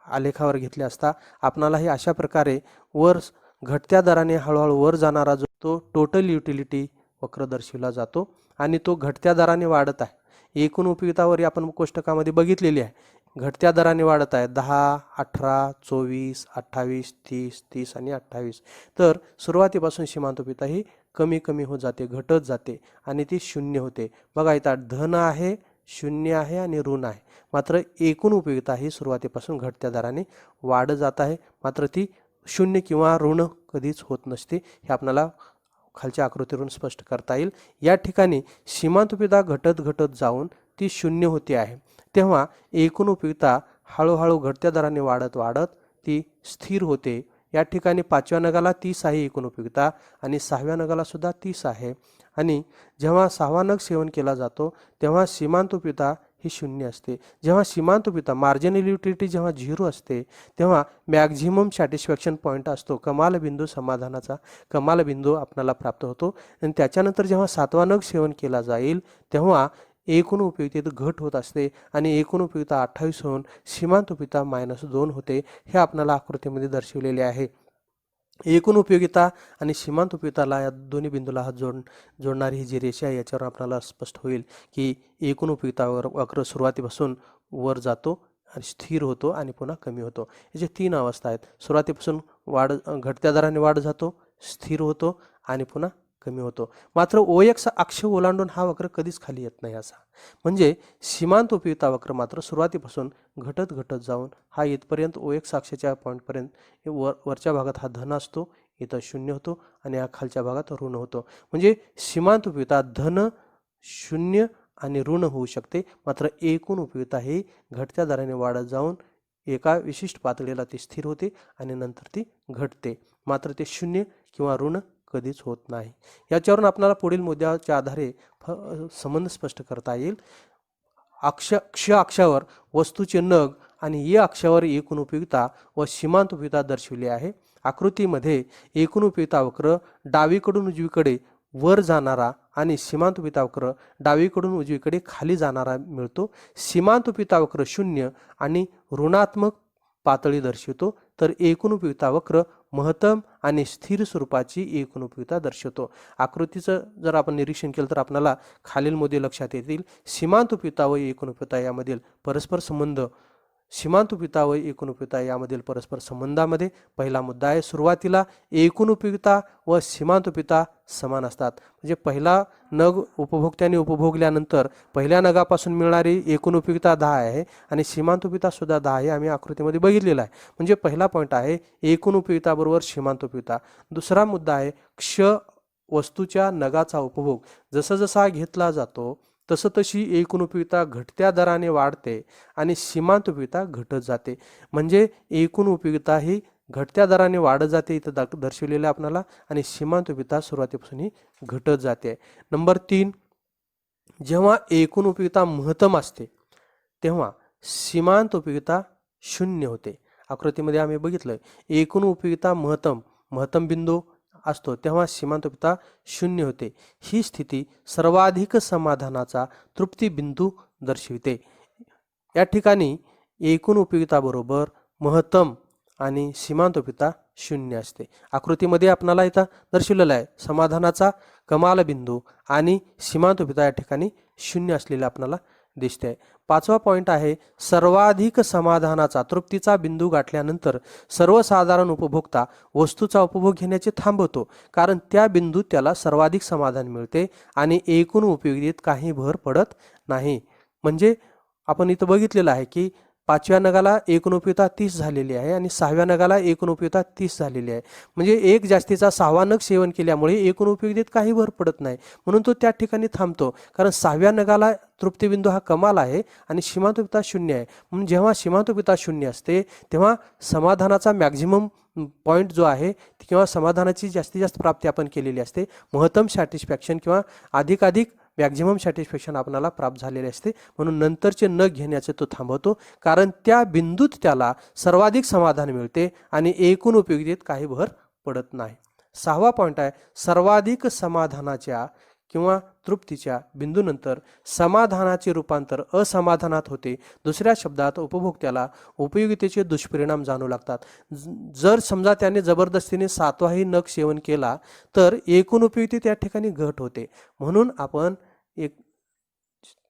आलेखावर घेतले असता आपणाला हे अशा प्रकारे वर घटत्या दराने हळूहळू वर जाणारा जो तो टोटल युटिलिटी वक्र दर्शविला जातो आणि तो घटत्या दराने वाढत आहे. एकूण उपयोगितावर आपण कोष्टकामध्ये बघितलेली आहे, घटत्या दराने वाढत आहे. 10, 18, 24, 28, 30, 30 आणि 28. तर सुरुवातीपासून सीमांत उपयोगिता ही कमी कमी होत जाते, घटत जाते आणि ती 0 होते. बघा, इथं धन आहे, 0 आहे आणि ऋण आहे. मात्र एकूण उपयोगिता ही सुरुवातीपासून घटत्या दराने वाढत जात आहे, मात्र ती 0 किंवा ऋण कधीच होत नसते. हे आपल्याला खालच्या आकृतीवरून स्पष्ट करता येईल. या ठिकाणी सीमांत उपयोगिता घटत घटत जाऊन ती 0 होते आहे, तेव्हा एकूण उपयोगिता हळूहळू घटत्या दराने वाढत वाढत ती स्थिर होते. या ठिकाणी 5व्या नगाला 30 आहे एकूण उपयोगिता आणि 6व्या नगाला सुद्धा 30 आहे. आणि जेव्हा 6वा नग सेवन केला जातो तेव्हा सीमांत उपयोगिता ही 0 असते. जेव्हा सीमांत उपयोगिता मार्जिनल युटिलिटी जेव्हा 0 असते तेव्हा मॅक्झिमम सॅटिस्फॅक्शन पॉईंट असतो, कमाल बिंदू, समाधानाचा कमाल बिंदू आपल्याला प्राप्त होतो. आणि त्याच्यानंतर जेव्हा 7वा नग सेवन केला जाईल तेव्हा एकूण उपयोगितेत घट होत असते आणि एकूण उपयोगिता 28 होऊन सीमांत उपयोगिता -2 होते. हे आपल्याला आकृतीमध्ये दर्शवलेले आहे. एकूण उपयोगिता आणि सीमांत उपयोगिताला या दोन्ही बिंदूला हात जोडणारी ही जी रेषा आहे याच्यावर आपल्याला स्पष्ट होईल की एकूण उपयोगितावर वक्र सुरुवातीपासून वर जातो आणि स्थिर होतो आणि पुन्हा कमी होतो. याचे 3 अवस्था आहेत. सुरुवातीपासून घटत्या दराने वाढ जातो, स्थिर होतो आणि पुन्हा कमी होतो. मात्र OX अक्ष ओलांडून हा वक्र कधीच खाली येत नाही असा. म्हणजे सीमांत उपयोगिता वक्र मात्र सुरुवातीपासून घटत घटत जाऊन हा इथपर्यंत OX अक्षाच्या पॉईंटपर्यंत वरच्या भागात हा धन असतो, इथं 0 होतो आणि हा खालच्या भागात ऋण होतो. म्हणजे सीमांत उपयोगिता धन, 0 आणि ऋण होऊ शकते. मात्र एकूण उपयोगिता ही घटत्या दराने वाढत जाऊन एका विशिष्ट पातळीला ती स्थिर होते आणि नंतर ती घटते. मात्र ते 0 किंवा ऋण कधीच होत नाही. याच्यावरून आपल्याला पुढील मुद्द्याच्या आधारे संबंध स्पष्ट करता येईल. क्ष अक्षावर वस्तूचे नग आणि य अक्षावर एकूण उपयोगिता व सीमांत उपयोगिता दर्शविली आहे. आकृतीमध्ये एकूण उपयोगिता वक्र डावीकडून उजवीकडे वर जाणारा आणि सीमांत उपयोगिता वक्र डावीकडून उजवीकडे खाली जाणारा मिळतो. सीमांत उपयोगिता वक्र 0 आणि ऋणात्मक पातळी दर्शवतो, तर एकूण उपयोगिता वक्र महत्तम आणि स्थिर स्वरूपाची एकूण उपयोगिता दर्शवतो. आकृतीचं जर आपण निरीक्षण केलं तर आपल्याला खालील मुद्दे लक्षात येतील. सीमांत उपयोगिता व एकूण उपयोगिता यामधील परस्पर संबंध सीमांत उपयुक्तता व एकूण उपयुक्तता यामधील परस्पर संबंधामध्ये पहिला मुद्दा आहे, सुरुवातीला एकूण उपयुक्तता व सीमांत उपयुक्तता समान असतात. म्हणजे पहिला नग उपभोक्त्याने उपभोगल्यानंतर पहिल्या नगापासून मिळणारी एकूण उपयुक्तता 10 आहे आणि सीमांत उपयुक्तता सुद्धा 10 आहे. आम्ही आकृतीमध्ये बघितलेला आहे. म्हणजे पहिला पॉईंट आहे एकूण उपयुक्तता बरोबर सीमांत उपयुक्तता. दुसरा मुद्दा आहे वस्तूच्या नगाचा उपभोग जसा जसा घेतला जातो तसं तशी एकूण उपयुक्तता घटत्या दराने वाढते आणि सीमांत उपयुक्तता घटत जाते. म्हणजे एकूण उपयुक्तता ही घटत्या दराने वाढत जाते इथं दर्शवलेलं आहे आपल्याला, आणि सीमांत उपयुक्तता सुरुवातीपासून ही घटत जाते. नंबर 3, जेव्हा एकूण उपयुक्तता महत्तम असते तेव्हा सीमांत उपयुक्तता 0 होते. आकृतीमध्ये आम्ही बघितलं एकूण उपयुक्तता महत्तम बिंदू असतो तेव्हा सीमांत उपयुक्तता 0 होते. ही स्थिती सर्वाधिक समाधानाचा तृप्ती बिंदू दर्शविते. या ठिकाणी एकूण उपयुक्तता बरोबर महत्तम आणि सीमांत उपयुक्तता 0 असते. आकृतीमध्ये आपल्याला इथं दर्शवलेला आहे समाधानाचा कमाल बिंदू आणि सीमांत उपयुक्तता या ठिकाणी 0 असलेला आपल्याला दिसते. पाचवा पॉईंट आहे सर्वाधिक समाधानाचा तृप्तीचा बिंदू गाठल्यानंतर सर्वसाधारण उपभोक्ता वस्तूचा उपभोग घेण्याचे थांबवतो, कारण त्या बिंदूत त्याला सर्वाधिक समाधान मिळते आणि एकूण उपयोगितेत काही भर पडत नाही. म्हणजे आपण इथं बघितलेलं आहे की 5व्या नगाला एकूण उपयुक्तता 30 झालेली आहे आणि 6व्या नगाला एकूण उपयुक्तता 30 झालेली आहे. म्हणजे एक जास्तीचा 6वा नग सेवन केल्यामुळे एकूण उपयुक्ततेत काही भर पडत नाही, म्हणून तो त्या ठिकाणी थांबतो. कारण 6व्या नगाला तृप्तीबिंदू हा कमाल आहे आणि सीमांत उपयुक्तता 0 आहे. म्हणून जेव्हा सीमांत उपयुक्तता 0 असते तेव्हा समाधानाचा मॅक्झिमम पॉईंट जो आहे किंवा समाधानाची जास्तीत जास्त प्राप्ती आपण केलेली असते. महत्तम सॅटिस्फॅक्शन किंवा अधिकाधिक मॅक्झिमम सॅटिस्फॅक्शन आपल्याला प्राप्त झालेले असते. म्हणून नंतरचे न घेण्याचे तो थांबवतो, कारण त्या बिंदूत त्याला सर्वाधिक समाधान मिळते आणि एकूण उपयोगितेत काही भर पडत नाही. 6वा पॉईंट आहे सर्वाधिक समाधानाच्या किंवा तृप्तीच्या बिंदूनंतर समाधानाचे रूपांतर असमाधानात होते. दुसऱ्या शब्दात उपभोक्त्याला उपयोगितेचे दुष्परिणाम जाणू लागतात. जर समजा त्याने जबरदस्तीने 7वाही नग सेवन केला तर एकूण उपयोगितेत या ठिकाणी घट होते. म्हणून आपण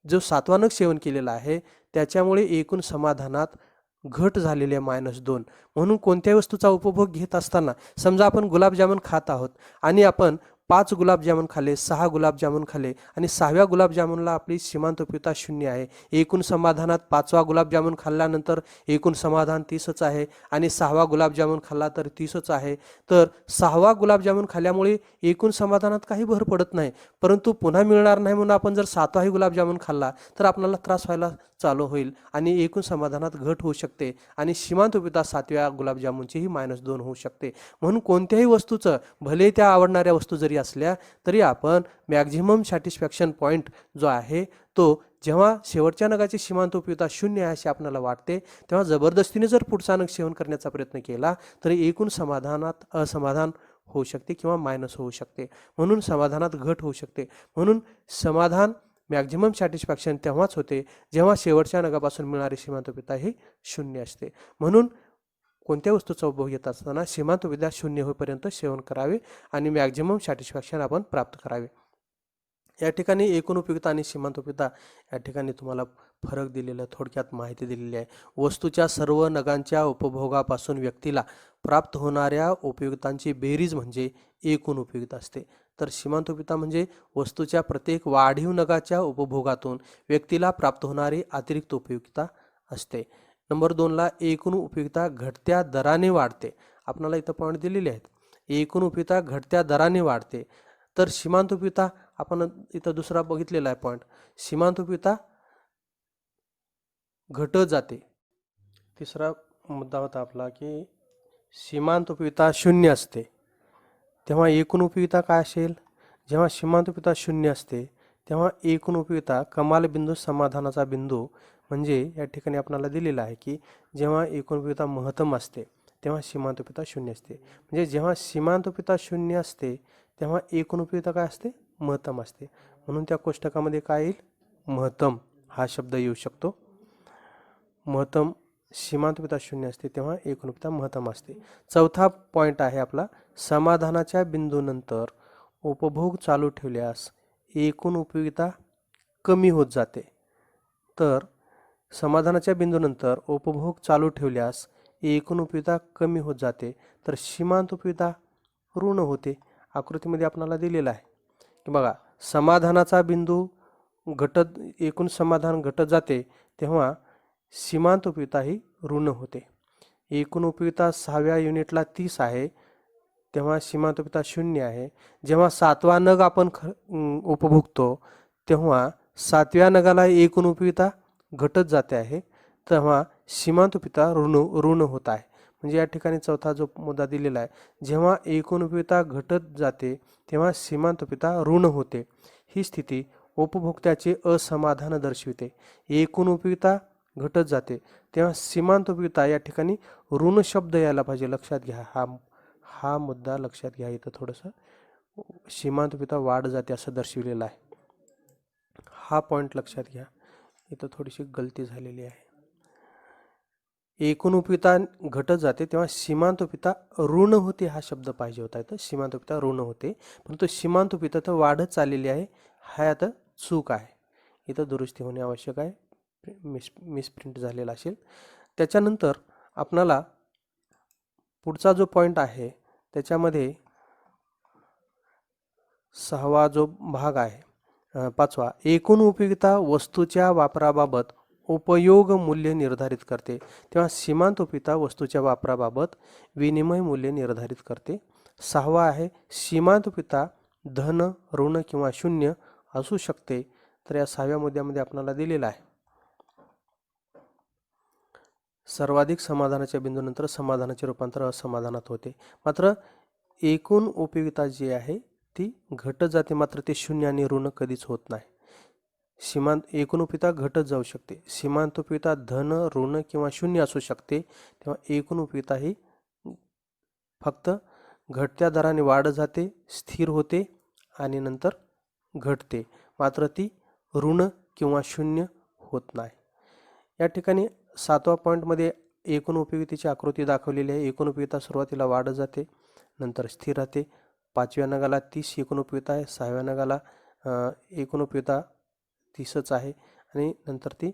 जो 7वा नग सेवन केलेला आहे त्याच्यामुळे एकूण समाधानात घट झालेली आहे -2. म्हणून कोणत्याही वस्तूचा उपभोग घेत असताना समजा आपण गुलाबजामुन खात आहोत आणि आपण 5 गुलाबजामुन खाल्ले, 6 गुलाबजामुन खाल्ले आणि 6व्या गुलाबजामुनला आपली सीमांत उपयुक्तता 0 आहे. एकूण समाधानात 5वा गुलाबजामुन खाल्ल्यानंतर एकूण समाधान 30च आहे आणि 6वा गुलाबजामुन खाल्ला तर 30च आहे. तर 6वा गुलाबजामुन खाल्ल्यामुळे एकूण समाधानात काही भर पडत नाही, परंतु पुन्हा मिळणार नाही म्हणून आपण जर 7वाही गुलाबजामुन खाल्ला तर आपल्याला त्रास व्हायला चालू होईल आणि एकूण समाधानात घट होऊ शकते आणि सीमांत उपयुक्तता 7व्या गुलाबजामुनचीही -2 होऊ शकते. म्हणून कोणत्याही वस्तूचं भले त्या आवडणाऱ्या वस्तू जरी असल्या तरी आपण मॅक्झिमम सॅटिस्फॅक्शन पॉईंट जो आहे तो जेव्हा शेवटच्या नगाची सीमांत उपयुक्तता 0 आहे असे आपल्याला वाटते तेव्हा जबरदस्तीने जर पुढचा नग सेवन करण्याचा प्रयत्न केला तरी एकूण समाधानात असमाधान होऊ शकते किंवा मायनस होऊ शकते. म्हणून समाधानात घट होऊ शकते. म्हणून समाधान मॅक्झिमम सॅटिस्फॅक्शन तेव्हाच होते जेव्हा शेवटच्या नगापासून मिळणारी सीमांत उपयुक्तता ही 0 असते. म्हणून कोणत्या वस्तूचा उपभोग घेत असताना सीमांत उपयुक्तता 0 होईपर्यंत सेवन करावे आणि मॅक्झिमम सॅटिस्फॅक्शन आपण प्राप्त करावे. या ठिकाणी एकूण उपयुक्तता आणि सीमांत उपयुक्तता या ठिकाणी तुम्हाला फरक दिलेला थोडक्यात माहिती दिलेली आहे. वस्तूच्या सर्व नगांच्या उपभोगापासून व्यक्तीला प्राप्त होणाऱ्या उपयुक्तांची बेरीज म्हणजे एकूण उपयुक्तता असते. तर सीमांत उपयुक्तता म्हणजे वस्तूच्या प्रत्येक वाढीव नगाच्या उपभोगातून व्यक्तीला प्राप्त होणारी अतिरिक्त उपयुक्तता असते. नंबर 2ला एकूण उपयुक्तता घटत्या दराने वाढते. आपल्याला इथं पॉईंट दिलेले आहेत. एकूण उपयुक्तता घटत्या दराने वाढते. तर सीमांत उपयुक्तता आपण इथं दुसरा बघितलेला आहे पॉईंट, सीमांत उपयुक्तता घटत जाते. तिसरा मुद्दा होता आपला की सीमांत उपयुक्तता 0 असते तेव्हा एकूण उपयुक्तता काय असेल. जेव्हा सीमांत उपयुक्तता 0 असते तेव्हा एकूण उपयुक्तता कमाल बिंदू समाधानाचा बिंदू म्हणजे या ठिकाणी आपल्याला दिलेला आहे की जेव्हा एकूण उपयुक्तता महत्तम असते तेव्हा सीमांत उपयुक्तता 0 असते. म्हणजे जेव्हा सीमांत उपयुक्तता 0 असते तेव्हा एकूण उपयुक्तता काय असते महत्तम असते. म्हणून त्या कोष्टकामध्ये काय येईल महत्तम हा शब्द येऊ शकतो. महत्तम सीमांत उपयुक्तता 0 असते तेव्हा एकूण उपयुक्तता महत्तम असते. चौथा पॉईंट आहे आपला समाधानाच्या बिंदूनंतर उपभोग चालू ठेवल्यास एकूण उपयुक्तता कमी होत जाते. तर समाधानाच्या बिंदूनंतर उपभोग चालू ठेवल्यास एकूण उपयोगिता कमी होत जाते, तर सीमांत उपयोगिता ऋण होते. आकृतीमध्ये आपल्याला दिलेला आहे की बघा, समाधानाचा बिंदू घटत एकूण समाधान घटत जाते तेव्हा सीमांत उपयोगिता ही ऋण होते. एकूण उपयोगिता 6व्या युनिटला 30 आहे तेव्हा सीमांत उपयोगिता 0 आहे. जेव्हा 7वा नग आपण उपभोगतो तेव्हा 7व्या नगाला एकूण उपयोगिता घटत जाते आहे, तेव्हा सीमांत उपयोगिता ऋण होत आहे. म्हणजे या ठिकाणी चौथा जो मुद्दा दिलेला आहे, जेव्हा एकूण उपयोगिता घटत जाते तेव्हा सीमांत उपयोगिता ऋण होते. ही स्थिती उपभोक्त्याचे असमाधान दर्शविते. एकूण उपयोगिता घटत जाते तेव्हा सीमांत उपयोगिता या ठिकाणी ऋण शब्द यायला पाहिजे, लक्षात घ्या. हा मुद्दा लक्षात घ्या. इथं थोडंसं सीमांत उपयोगिता वाढ जाते असं दर्शविलेलं आहे. हा पॉईंट लक्षात घ्या. इथं थोडीशी गलती झालेली आहे. एकूण उपयोगिता घटत जाते तेव्हा सीमांत उपयोगिता ऋण होते हा शब्द पाहिजे होता. इथं सीमांत उपयोगिता ऋण होते, परंतु सीमांत उपयोगिता तर वाढत चाललेली आहे. हा आता चूक आहे, इथं दुरुस्ती होणे आवश्यक आहे. मिसप्रिंट झालेला असेल. त्याच्यानंतर आपणाला पुढचा जो पॉईंट आहे त्याच्यामध्ये 6वा जो भाग आहे, 5वा, एकूण उपयोगिता वस्तूच्या वापराबाबत उपयोग मूल्य निर्धारित करते. तेव्हा सीमांत उपयोगिता वस्तूच्या वापराबाबत विनिमय मूल्य निर्धारित करते. 6वा आहे, सीमांत उपयोगिता धन, ऋण किंवा शून्य असू शकते. तर या 6व्या मुद्द्यामध्ये आपल्याला दिलेला आहे, सर्वाधिक समाधानाच्या बिंदूनंतर समाधानाचे रूपांतर असमाधानात होते. मात्र एकूण उपयोगिता जी आहे ती घटत जाते, मात्र ते शून्य आणि ऋण कधीच होत नाही. एकूण उपयोगिता घटत जाऊ शकते. सीमांत उपयोगिता धन, ऋण किंवा शून्य असू शकते. तेव्हा एकूण उपयोगिता ही फक्त घटत्या दराने वाढत जाते, स्थिर होते आणि नंतर घटते, मात्र ती ऋण किंवा शून्य होत नाही. या ठिकाणी 7व्या पॉईंटमध्ये एकूण उपयोगितेची आकृती दाखवलेली आहे. एकूण उपयोगिता सुरुवातीला वाढत जाते, नंतर स्थिर राहते. 5व्या नगाला 30 एकूण उपयोगिता आहे, 6व्या नगाला एकूण उपयोगिता 30च आहे आणि नंतर ती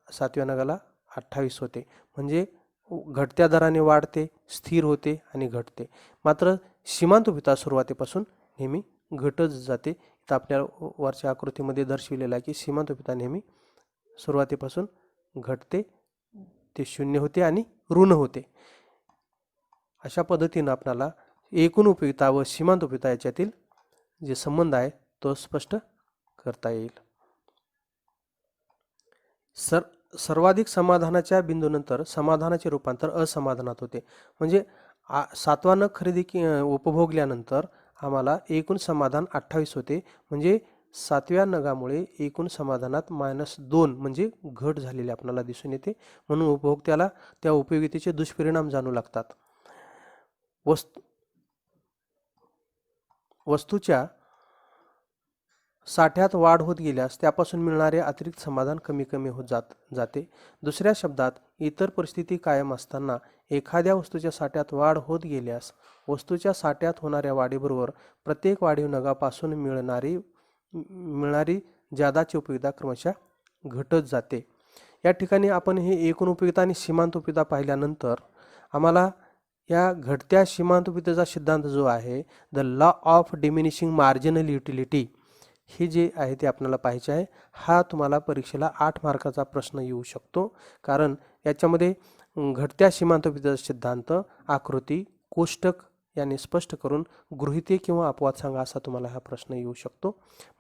7व्या नगाला 28 होते. म्हणजे घटत्या दराने वाढते, स्थिर होते आणि घटते. मात्र सीमांत उपयोगिता सुरुवातीपासून नेहमी घटत जाते. इथं आपल्याला वरच्या आकृतीमध्ये दर्शविलेलं आहे की सीमांत उपयोगिता नेहमी सुरुवातीपासून घटते, ते शून्य होते आणि ऋण होते. अशा पद्धतीनं आपल्याला एकूण उपयोगिता व सीमांत उपयोगिता याच्यातील जे संबंध आहे तो स्पष्ट करता येईल. सर्वाधिक समाधानाच्या बिंदूनंतर समाधानाचे रूपांतर असमाधानात होते. म्हणजे 7वा नग खरेदी उपभोगल्यानंतर आम्हाला एकूण समाधान 28 होते. म्हणजे 7व्या नगामुळे एकूण समाधानात -2 म्हणजे घट झालेली आपल्याला दिसून येते. म्हणून उपभोक्त्याला त्या उपयोगितेचे दुष्परिणाम जाणू लागतात. वस्तूच्या साठ्यात वाढ होत गेल्यास त्यापासून मिळणारे अतिरिक्त समाधान कमी कमी होत जाते. दुसऱ्या शब्दात, इतर परिस्थिती कायम असताना एखाद्या वस्तूच्या साठ्यात वाढ होत गेल्यास वस्तूच्या साठ्यात होणाऱ्या वाढीबरोबर प्रत्येक वाढीव नगापासून मिळणारी ज्यादाची उपयोगिता क्रमशः घटत जाते. या ठिकाणी आपण हे एकूण उपयोगिता आणि सीमांत उपयोगिता पाहिल्यानंतर आम्हाला या घटत्या सीमांत उपयोगितेचा सिद्धांत जो आहे, the law of diminishing marginal utility, हे जे आहे ते आपल्याला पाहायचे आहे. हा तुम्हाला परीक्षेला 8 मार्काचा प्रश्न येऊ शकतो, कारण याच्यामध्ये घटत्या सीमांत उपयोगितेचा सिद्धांत, आकृती, कोष्टक यांनी स्पष्ट करून गृहीते किंवा अपवाद सांगा असा तुम्हाला हा प्रश्न येऊ शकतो.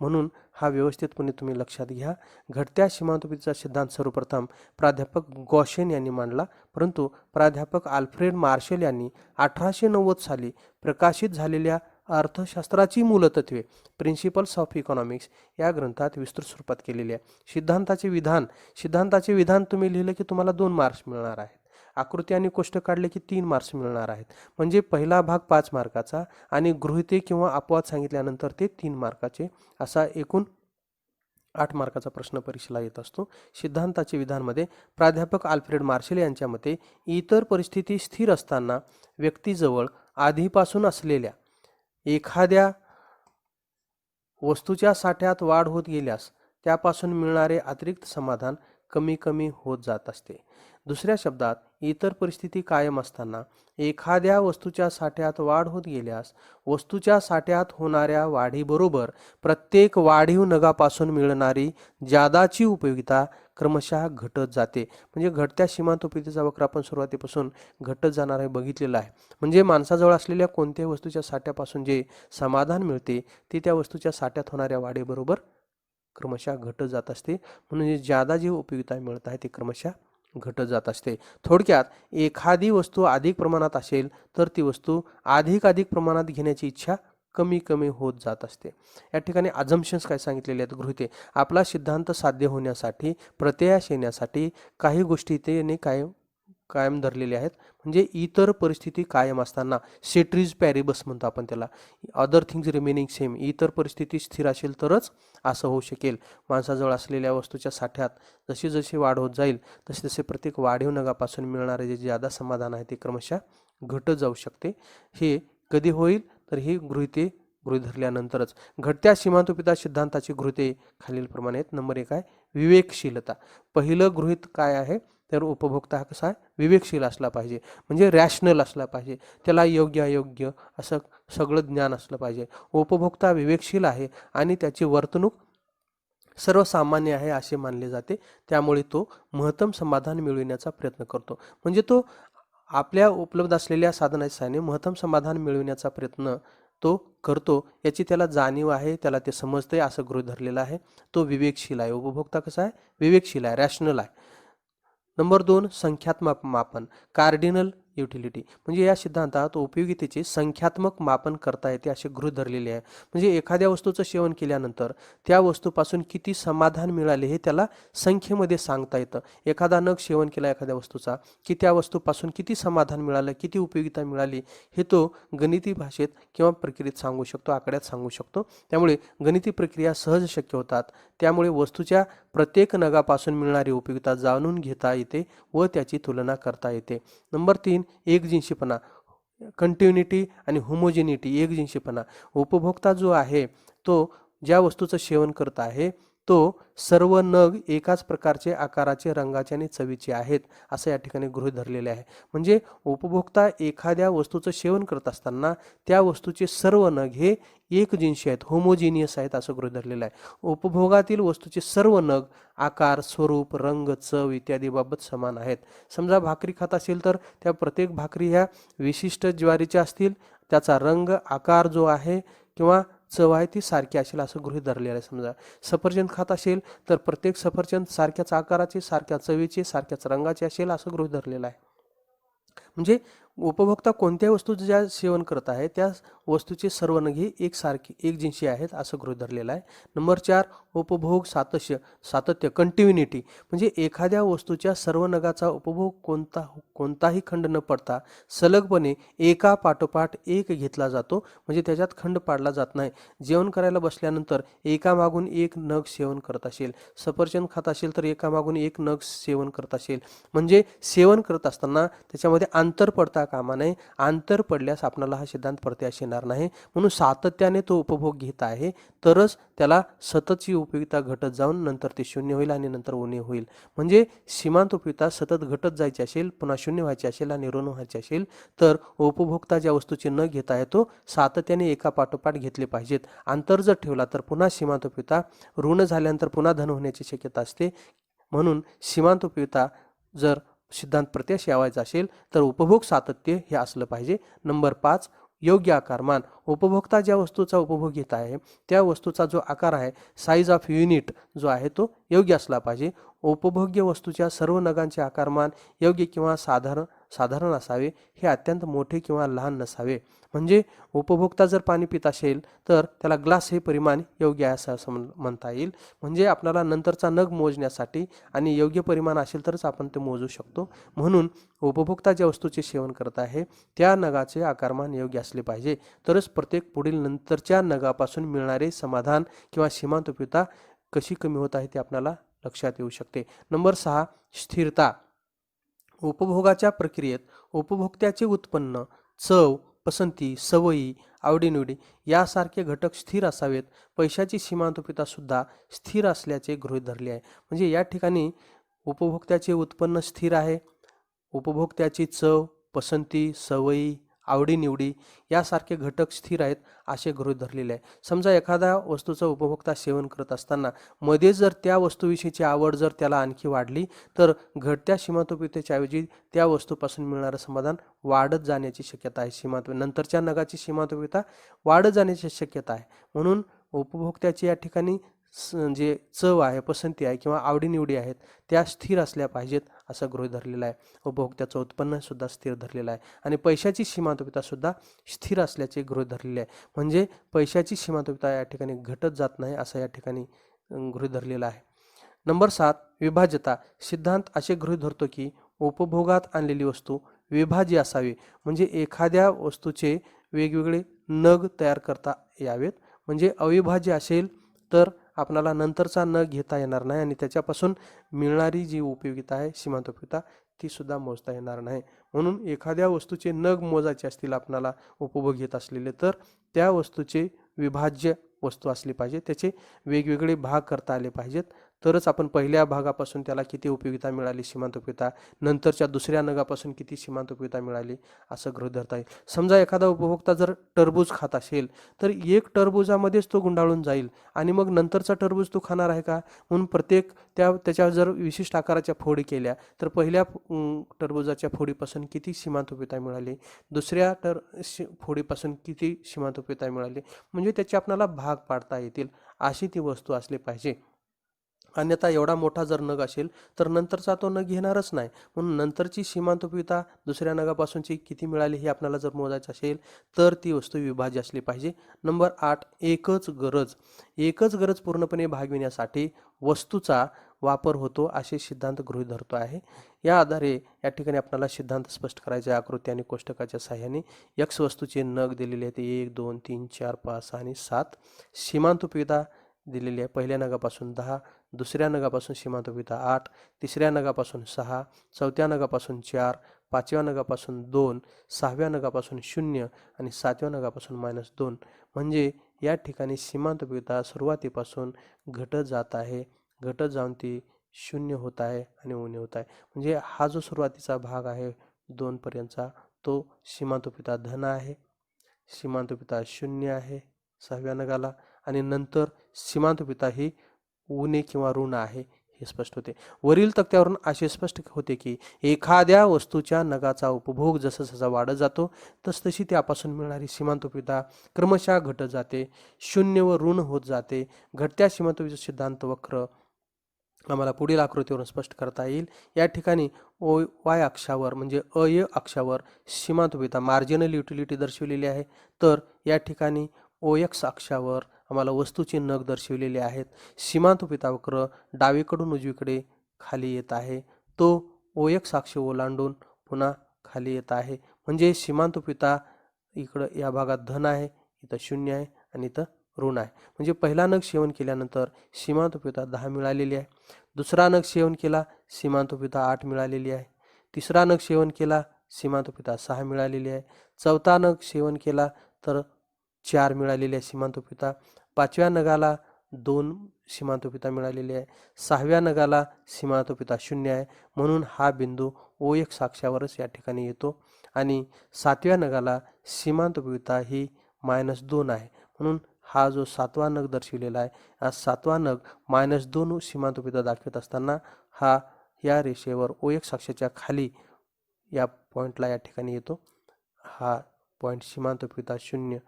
म्हणून हा व्यवस्थितपणे तुम्ही लक्षात घ्या. घटत्या सीमांत उपयोगितेचा सिद्धांत सर्वप्रथम प्राध्यापक गॉशेन यांनी मांडला, परंतु प्राध्यापक आल्फ्रेड मार्शल यांनी 1890 साली प्रकाशित झालेल्या अर्थशास्त्राची मूलतत्वे, प्रिन्सिपल्स ऑफ इकॉनॉमिक्स या ग्रंथात विस्तृत स्वरूपात केलेली आहे. सिद्धांताचे विधान तुम्ही लिहिलं की तुम्हाला 2 मार्क्स मिळणार आहेत. आकृती आणि कोष्टक काढले की 3 मार्क्स मिळणार आहेत. म्हणजे पहिला भाग 5 मार्काचा आणि गृहीते किंवा अपवाद सांगितल्यानंतर ते 3 मार्काचे, असा एकूण 8 मार्काचा प्रश्न परीक्षेला येत असतो. सिद्धांताचे विधानमध्ये प्राध्यापक आल्फ्रेड मार्शल यांच्या मते, इतर परिस्थिती स्थिर असताना व्यक्तीजवळ आधीपासून असलेल्या एखाद्या वस्तूच्या साठ्यात वाढ होत गेल्यास त्यापासून मिळणारे अतिरिक्त समाधान कमी कमी होत जात असते. दुसऱ्या शब्दात इतर परिस्थिती कायम असताना एखाद्या वस्तूच्या साठ्यात वाढ होत गेल्यास वस्तूच्या साठ्यात होणाऱ्या वाढीबरोबर प्रत्येक वाढीव नगापासून मिळणारी जादाची उपयोगिता क्रमशः घटत जाते. म्हणजे घटत्या सीमांत उपयोगितेचा वक्र आपण सुरुवातीपासून घटत जाणार आहे बघितलेला आहे. म्हणजे माणसाजवळ असलेल्या कोणत्याही वस्तूच्या साठ्यापासून जे समाधान मिळते ते त्या वस्तूच्या साठ्यात होणाऱ्या वाढीबरोबर क्रमशः घटत जात असते. म्हणून ज्यादा जी उपयोगिता मिळत आहे ते क्रमशः घटत जात असते. थोडक्यात एखादी वस्तू अधिक प्रमाणात असेल तर ती वस्तू अधिक प्रमाणात घेण्याची इच्छा कमी कमी होत जात असते. या ठिकाणी अझम्पशन्स काय सांगितलेले आहेत, गृहीते. आपला सिद्धांत साध्य होण्यासाठी, प्रत्ययास येण्यासाठी काही गोष्टी त्याने कायम धरलेल्या आहेत. म्हणजे इतर परिस्थिती कायम असताना, सेट्रीज पॅरिबस म्हणतो आपण त्याला, अदर थिंग्स रिमेनिंग सेम. इतर परिस्थिती स्थिर असेल तरच असं होऊ शकेल. माणसाजवळ असलेल्या वस्तूच्या साठ्यात जशी जशी वाढ होत जाईल तसे तसे प्रत्येक वाढीव नगापासून मिळणारे जे जादा समाधान आहे ते क्रमशः घटत जाऊ शकते. हे कधी होईल तर ही गृहीते गृहीत धरल्यानंतरच. घटत्या सीमांतोपिता सिद्धांताची गृहीते खालीलप्रमाणे आहेत. नंबर 1 आहे विवेकशीलता. पहिलं गृहीत काय आहे तर उपभोक्ता हा कसा आहे, विवेकशील असला पाहिजे. म्हणजे रॅशनल असला पाहिजे, त्याला योग्य अयोग्य असं सगळं ज्ञान असलं पाहिजे. उपभोक्ता विवेकशील आहे आणि त्याची वर्तणूक सर्वसामान्य आहे असे मानले जाते. त्यामुळे तो महत्तम समाधान मिळविण्याचा प्रयत्न करतो. म्हणजे तो आपल्या उपलब्ध असलेल्या साधनाच्या सहाय्याने महत्तम समाधान मिळविण्याचा प्रयत्न तो करतो, याची त्याला जाणीव आहे, त्याला ते समजते असं गृहीत धरलेलं आहे. तो विवेकशील आहे. उपभोक्ता कसा आहे, विवेकशील आहे, रॅशनल आहे. नंबर 2 संख्यात्मक मापन, कार्डिनल युटिलिटी. म्हणजे या सिद्धांतात उपयोगितेचे संख्यात्मक मापन करता येते असे गृहीत धरलेले आहे. म्हणजे एखाद्या वस्तूचं सेवन केल्यानंतर त्या वस्तूपासून किती समाधान मिळाले हे त्याला संख्येमध्ये सांगता येतं. एखादा नग सेवन केला एखाद्या वस्तूचा की त्या वस्तूपासून किती समाधान मिळालं, किती उपयोगिता मिळाली हे तो गणिती भाषेत किंवा प्रक्रियेत सांगू शकतो, आकड्यात सांगू शकतो. त्यामुळे गणिती प्रक्रिया सहज शक्य होतात. त्यामुळे वस्तूच्या प्रत्येक नगापासून मिळणारी उपयोगिता जाणून घेता येते व त्याची तुलना करता येते. नंबर 3 एकजिनसीपणा, कंटिन्युटी आणि होमोजिनिटी. एकजिनसीपणा, उपभोक्ता जो आहे तो ज्या वस्तूचं सेवन करत आहे तो सर्व नग एकाच प्रकारचे, आकाराचे, रंगाचे आणि चवीचे आहेत असं या ठिकाणी गृहीत धरलेले आहे. म्हणजे उपभोक्ता एखाद्या वस्तूचं सेवन करत असताना त्या वस्तूचे सर्व नग हे एकजिन्सी आहेत, होमोजिनियस आहेत असं गृहीत धरलेलं आहे. उपभोगातील वस्तूचे सर्व नग आकार, स्वरूप, रंग, चव इत्यादी बाबत समान आहेत. समजा भाकरी खात असेल तर त्या प्रत्येक भाकरी ह्या विशिष्ट ज्वारीच्या असतील, त्याचा रंग, आकार जो आहे किंवा चव आहे ती सारखी असेल असं गृहीत धरलेलं आहे. समजा सफरचंद खात असेल तर प्रत्येक सफरचंद सारख्याच आकाराचे, सारख्या चवीचे, सारख्याच रंगाचे असेल असं गृहीत धरलेलं आहे. म्हणजे उपभोक्ता कोणत्याही वस्तू ज्या सेवन करत आहे त्या वस्तूचे सर्व नग हे एकसारखी, एकजिन्सी आहेत असं गृहीत धरलेलं आहे. नंबर 4 उपभोग सातत्य, कंटिन्युटी. म्हणजे एखाद्या वस्तूच्या सर्व नगाचा उपभोग कोणताही खंड न पडता सलगपणे एका पाठोपाठ एक घेतला जातो. म्हणजे त्याच्यात खंड पाडला जात नाही. जेवण करायला बसल्यानंतर एकामागून एक नग सेवन करत असेल, सफरचंद खात असेल तर एकामागून एक नग सेवन करत असेल. म्हणजे सेवन करत असताना त्याच्यामध्ये अंतर पडता कामा नये. अंतर पडल्यास आपल्याला हा सिद्धांत प्रत्ययास येणार नाही. म्हणून सातत्याने तो उपभोग घेत आहे तरच त्याला सततची उपयोगिता घटत जाऊन नंतर ते शून्य होईल आणि नंतर उणे होईल. म्हणजे सीमांत उपयोगिता सतत घटत जायची असेल, पुन्हा शून्य व्हायची असेल आणि ऋण व्हायची असेल तर उपभोक्ता ज्या वस्तूचे न घेता आहे तो सातत्याने एका पाठोपाठ घेतले पाहिजेत. अंतर जर ठेवला तर पुन्हा सीमांत उपयोगिता ऋण झाल्यानंतर पुन्हा धन होण्याची शक्यता असते. म्हणून सीमांत उपयोगिता जर सिद्धांत प्रत्ययास यावायचा असेल तर उपभोग सातत्य हे असलं पाहिजे. नंबर 5 योग्य आकारमान. उपभोक्ता ज्या वस्तूचा उपभोग घेत आहे त्या वस्तूचा जो आकार आहे, साईज ऑफ युनिट जो आहे तो योग्य असला पाहिजे. उपभोग्य वस्तूच्या सर्व नगांचे आकारमान योग्य किंवा साधारण असावे. हे अत्यंत मोठे किंवा लहान नसावे. म्हणजे उपभोक्ता जर पाणी पित असेल तर त्याला ग्लास हे परिमाण योग्य आहे असं म्हणता येईल. म्हणजे आपल्याला नंतरचा नग मोजण्यासाठी आणि योग्य परिमाण असेल तरच आपण ते मोजू शकतो. म्हणून उपभोक्ता ज्या वस्तूचे सेवन करत आहे त्या नगाचे आकारमान योग्य असले पाहिजे तरच प्रत्येक पुढील नंतरच्या नगापासून मिळणारे समाधान किंवा सीमांत उपयोगिता कशी कमी होत आहे ते आपल्याला लक्षात येऊ शकते. नंबर 6 स्थिरता. उपभोगाच्या प्रक्रियेत उपभोक्त्याचे उत्पन्न, चव, पसंती, सवयी, आवडीनिवडी यासारखे घटक स्थिर असावेत. पैशाची सीमांत उपयोगिता सुद्धा स्थिर असल्याचे गृहीत धरले आहे. म्हणजे या ठिकाणी उपभोक्त्याचे उत्पन्न स्थिर आहे. उपभोक्त्याची चव, पसंती, सवयी, आवडीनिवडी यासारखे घटक स्थिर आहेत असे गृहीत धरलेले आहे. समजा एखाद्या वस्तूचं उपभोक्ता सेवन करत असताना मध्ये जर त्या वस्तूविषयीची आवड जर त्याला आणखी वाढली तर घटत्या सीमातोपितेच्या ऐवजी त्या वस्तूपासून मिळणारं समाधान वाढत जाण्याची शक्यता आहे. नंतरच्या नगाची सीमातोपिता वाढत जाण्याची शक्यता आहे. म्हणून उपभोक्त्याची या ठिकाणी जे चव आहे, पसंती आहे किंवा आवडीनिवडी आहेत त्या स्थिर असल्या पाहिजेत असं गृहीत धरलेलं आहे. उपभोक्त्याचं उत्पन्न सुद्धा स्थिर धरलेलं आहे आणि पैशाची सीमातोपिता सुद्धा स्थिर असल्याचे गृहीत धरलेले आहे. म्हणजे पैशाची सीमातोपिता या ठिकाणी घटत जात नाही असं या ठिकाणी गृहीत धरलेलं आहे. नंबर 7, विभाज्यता. सिद्धांत असे गृहीत धरतो की उपभोगात आणलेली वस्तू विभाज्य असावी. म्हणजे एखाद्या वस्तूचे वेगवेगळे नग तयार करता यावेत. म्हणजे अविभाज्य असेल तर आपणाला नंतरचा नग घेता येणार नाही आणि त्याच्यापासून मिळणारी जी उपयोगिता आहे, सीमातोपिता, ती सुद्धा मोजता येणार नाही. म्हणून एखाद्या वस्तूचे नग मोजायचे असतील आपणाला उपभोग घेत असलेले तर त्या वस्तूचे विभाज्य वस्तू असली पाहिजे, त्याचे वेगवेगळे भाग करता आले पाहिजेत. तरच आपण पहिल्या भागापासून त्याला किती उपयोगिता मिळाली सीमातोपिता, नंतरच्या दुसऱ्या नगापासून किती सीमातोपिता मिळाली असं गृहीत धरता येईल. समजा एखादा उपभोक्ता जर टरबूज खात असेल तर एक टरबुजामध्येच तो गुंडाळून जाईल आणि मग नंतरचा टरबूज तो खाणार आहे का? म्हणून प्रत्येक त्याच्या जर विशिष्ट आकाराच्या फोडी केल्या तर पहिल्या टरबुजाच्या फोडीपासून किती सीमातोपिता मिळाली, दुसऱ्या फोडीपासून किती सीमातोपिता मिळाली, म्हणजे त्याचे आपल्याला भाग पाडता येतील अशी ती वस्तू असली पाहिजे. अन्यथा एवढा मोठा जर नग असेल तर नंतरचा तो नग घेणारच नाही. म्हणून नंतरची सीमातोपिता दुसऱ्या नगापासूनची किती मिळाली हे आपल्याला जर मोजायचं असेल तर ती वस्तू विभाज्य असली पाहिजे. नंबर 8, एकच गरज. एकच गरज पूर्णपणे भागविण्यासाठी वस्तूचा वापर होतो असे सिद्धांत गृहीत धरतो आहे. या आधारे या ठिकाणी आपल्याला सिद्धांत स्पष्ट करायचे आकृती आणि कोष्टकाच्या सहाय्याने. एक्स वस्तूचे नग दिलेले आहेत 1, 2, 3, 4, 5 आणि 7. सीमातोपिता दिलेली आहे. पहिल्या नगापासून 10, दुसऱ्या नगापासून सीमातोपिता 8, तिसऱ्या नगापासून 6, चौथ्या नगापासून 4, पाचव्या नगापासून 2, सहाव्या नगापासून 0 आणि सातव्या नगापासून -2. म्हणजे या ठिकाणी सीमातोपिता सुरुवातीपासून घटत जात आहे, घटत जाऊन ती 0 होत आहे आणि उणे होत आहे. म्हणजे हा जो सुरुवातीचा भाग आहे 2 पर्यंतचा तो सीमातोपिता धन आहे, सीमातोपिता 0 आहे 6व्या नगाला आणि नंतर सीमातोपिता ही उणे किंवा ऋण आहे हे स्पष्ट होते. वरील तक्त्यावरून असे स्पष्ट होते की एखाद्या वस्तूच्या नगाचा उपभोग जसा वाढत जातो तसतशी त्यापासून मिळणारी सीमातोपिता क्रमशः घटत जाते, 0 व ऋण होत जाते. घटत्या सीमातोपिता सिद्धांत वक्र आम्हाला पुढील आकृतीवरून स्पष्ट करता येईल. या ठिकाणी वाय अक्षावर म्हणजे अय अक्षावर सीमातोपिता मार्जिनल युटिलिटी दर्शवलेली आहे, तर या ठिकाणी OX अक्षावर आम्हाला वस्तूचे नग दर्शविलेले आहेत. सीमातोपिता वक्र डावीकडून उजवीकडे खाली येत आहे, तो OX अक्ष ओलांडून पुन्हा खाली येत आहे. म्हणजे सीमातोपिता इकडं या भागात धन आहे, इथं 0 आहे आणि इथं ऋण आहे. म्हणजे पहिला नग सेवन केल्यानंतर सीमातोपिता 10 मिळालेली आहे, दुसरा नग सेवन केला सीमातोपिता 8 मिळालेली आहे, तिसरा नग सेवन केला सीमातोपिता 6 मिळालेली आहे, चौथा नग सेवन केला तर 4 मिळालेली आहे सीमातोपिता, पाचव्या नगाला 2 सीमातोपिता मिळालेली आहे, सहाव्या नगाला सीमातोपिता 0 आहे. म्हणून हा बिंदू OX अक्षावरच या ठिकाणी येतो आणि सातव्या नगाला सीमातोपिता ही -2 आहे. म्हणून हा जो 7वा नग दर्शविलेला आहे, हा 7वा नग -2 सीमातोपिता दाखवत असताना हा या रेषेवर OX अक्षाच्या खाली या पॉईंटला या ठिकाणी येतो. हा पॉईंट सीमातोपिता 0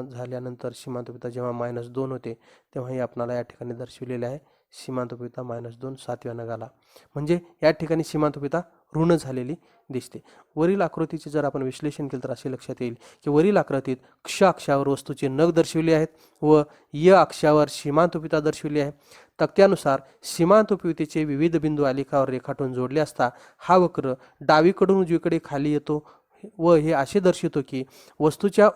झाल्यानंतर सीमातोपिता जेव्हा -2 होते तेव्हाही आपणाला या ठिकाणी दर्शविलेले आहे सीमातोपिता -2 सातव्या नगाला. म्हणजे या ठिकाणी सीमातोपिता ऋण झालेली दिसते. वरील आकृतीचे जर आपण विश्लेषण केले तर असे लक्षात येईल की वरील आकृतीत क्ष अक्षावर वस्तूचे नग दर्शविले आहेत व य अक्षावर सीमातोपिता दर्शविली आहे. तक्त्यानुसार सीमातोपितेचे विविध बिंदू आलेखावर रेखाटून जोडले असता हा वक्र डावीकडून उजवीकडे खाली येतो व हे असे दर्शवितो की वस्तूच्या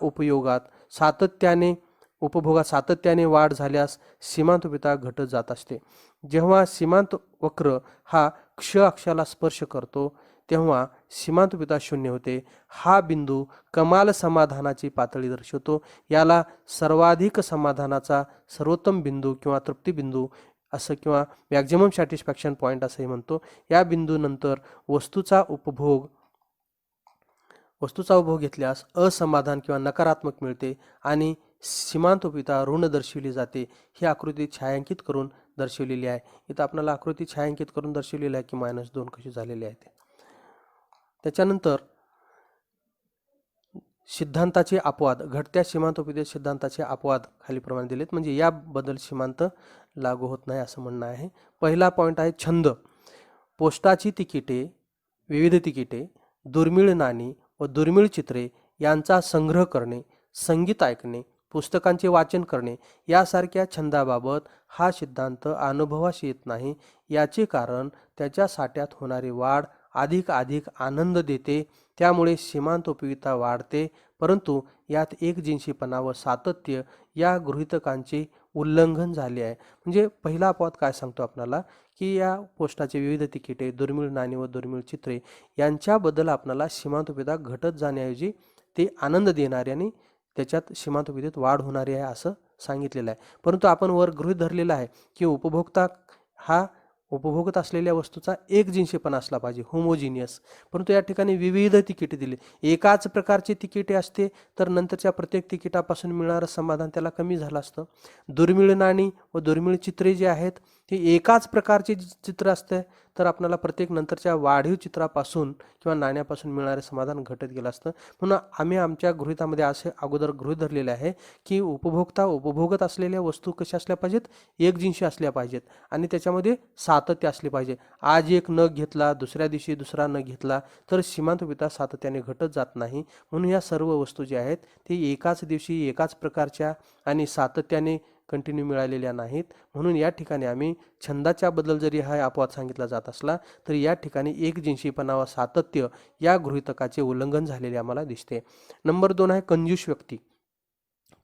उपभोगात सातत्याने वाढ झाल्यास सीमातोपिता घटत जात असते. जेव्हा सीमांत वक्र हा क्ष अक्षाला स्पर्श करतो तेव्हा सीमातोपिता 0 होते. हा बिंदू कमाल समाधानाची पातळी दर्शवतो. याला सर्वाधिक समाधानाचा सर्वोत्तम बिंदू किंवा तृप्ती बिंदू असं किंवा मॅक्झिमम सॅटिस्फॅक्शन पॉईंट असंही म्हणतो. या बिंदूनंतर वस्तूचा उपभोग घेतल्यास असमाधान किंवा नकारात्मक मिळते आणि सीमांतोपिता ऋण दर्शविली जाते. ही आकृती छायांकित करून दर्शवलेली आहे. इथं आपल्याला आकृती छायांकित करून दर्शवलेली आहे की -2 कशी झालेली आहे. त्याच्यानंतर सिद्धांताचे अपवाद, घटत्या सीमांतोपित सिद्धांताचे अपवाद खालीप्रमाणे दिलेत. म्हणजे याबद्दल सीमांत लागू होत नाही असं म्हणणं आहे. पहिला पॉईंट आहे छंद. पोस्टाची तिकिटे, विविध तिकिटे, दुर्मिळ नाणी व दुर्मिळ चित्रे यांचा संग्रह करणे, संगीत ऐकणे, पुस्तकांचे वाचन करणे यासारख्या छंदाबाबत हा सिद्धांत अनुभवास येत नाही. याचे कारण त्याच्या साठ्यात होणारी वाढ अधिक आनंद देते, त्यामुळे सीमांतोपिता वाढते. परंतु यात एकजिनसीपणा व सातत्य या गृहीतकांचे उल्लंघन झाले आहे. म्हणजे पहिला अपवाद काय सांगतो आपल्याला की या पोस्टाचे विविध तिकिटे, दुर्मिळ नाणी व दुर्मिळ चित्रे यांच्याबद्दल आपल्याला सीमांतोपिता घटत जाण्याऐवजी ते आनंद देणारे आणि त्याच्यात सीमांतोपितेत वाढ होणारी आहे असं सांगितलेलं आहे. परंतु आपण वर गृहीत धरलेलं आहे की उपभोक्ता हा उपभोगत असलेल्या वस्तूचा एकजिनसीपणा असला पाहिजे, होमोजिनियस. परंतु या ठिकाणी विविध तिकिटे दिली. एकाच प्रकारची तिकिटे असते तर नंतरच्या प्रत्येक तिकिटापासून मिळणारं समाधान त्याला कमी झालं असतं. दुर्मिळ नाणी व दुर्मिळ चित्रे जे आहेत ते एकाच प्रकारचे चित्र असते तर आपल्याला प्रत्येक नंतरच्या वाढीव चित्रापासून किंवा नाण्यापासून मिळणारे समाधान घटत गेलं असतं. म्हणून आम्ही आमच्या गृहीतामध्ये असे अगोदर गृहीत धरलेले आहे की उपभोक्ता उपभोगत असलेल्या वस्तू कशा असल्या पाहिजेत, एकजिनसी असल्या पाहिजेत आणि त्याच्यामध्ये सातत्य असले पाहिजे. आज एक नग घेतला, दुसऱ्या दिवशी दुसरा नग घेतला तर सीमांतोपिता सातत्याने घटत जात नाही. म्हणून या सर्व वस्तू ज्या आहेत ते एकाच दिवशी एकाच प्रकारच्या आणि सातत्याने कंटिन्यू मिळालेल्या नाहीत. म्हणून या ठिकाणी आम्ही छंदाच्या बद्दल जरी हा अपवाद सांगितला जात असला तरी या ठिकाणी एकजिनसीपणा व सातत्य या गृहीतकाचे उल्लंघन झालेले आम्हाला दिसते. नंबर 2 आहे कंजूस व्यक्ती.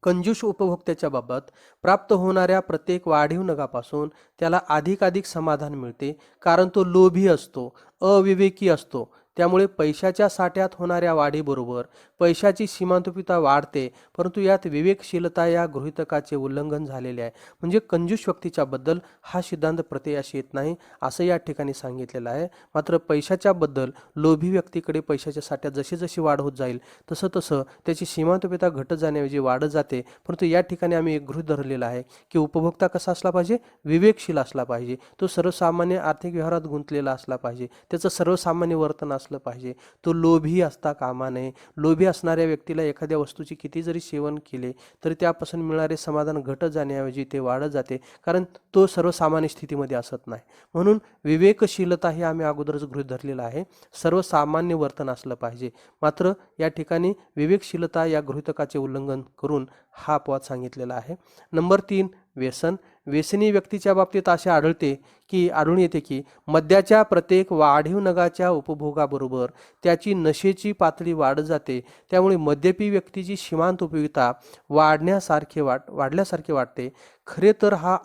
कंजूस उपभोक्त्याच्या बाबत प्राप्त होणाऱ्या प्रत्येक वाढीव नगापासून त्याला अधिक समाधान मिळते, कारण तो लोभी असतो, अविवेकी असतो. त्यामुळे पैशाच्या साठ्यात होणाऱ्या वाढीबरोबर पैशाची सीमांतोपिता वाढते, परंतु यात विवेकशीलता या गृहीतकाचे उल्लंघन झालेले आहे. म्हणजे कंजूस व्यक्तीच्या बद्दल हा सिद्धांत प्रत्ययास येत नाही असं या ठिकाणी सांगितलेलं आहे. मात्र पैशाच्या बद्दल लोभी व्यक्तीकडे पैशाच्या साठ्यात जशी वाढ होत जाईल तसं त्याची सीमांतोपिता घटत जाण्याऐवजी वाढत जाते. परंतु या ठिकाणी आम्ही एक गृहीत धरलेला आहे की उपभोक्ता कसा असला पाहिजे, विवेकशील असला पाहिजे. तो सर्वसामान्य आर्थिक व्यवहारात गुंतलेला असला पाहिजे, त्याचं सर्वसामान्य वर्तन असलं पाहिजे. तो लोभी असता कामा नये. लोभी असणाऱ्या व्यक्तीला एखाद्या वस्तूची किती जरी सेवन केले तरी त्यापासून मिळणारे समाधान घटत जाण्याऐवजी ते वाढत जाते, कारण तो सर्वसामान्य स्थितीमध्ये असत नाही. म्हणून विवेकशीलता हे आम्ही अगोदरच गृहीत धरलेलं आहे, सर्वसामान्य वर्तन असलं पाहिजे. मात्र या ठिकाणी विवेकशीलता या गृहीतकाचे उल्लंघन करून हा अपवाद सांगितलेला आहे. नंबर 3 व्यसन. व्यसनी व्यक्तीच्या बाबतीत असे आढळून येते की मद्याच्या प्रत्येक वाढीव नगाच्या उपभोगाबरोबर त्याची नशेची पातळी वाढत जाते. त्यामुळे मद्यपी व्यक्तीची सीमांतोपिता वाढल्यासारखे वाटते. खरे तर हा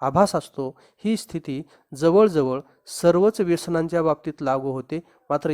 आभास असतो. ही स्थिती जवळजवळ सर्वच व्यसनांच्या बाबतीत लागू होते. मात्र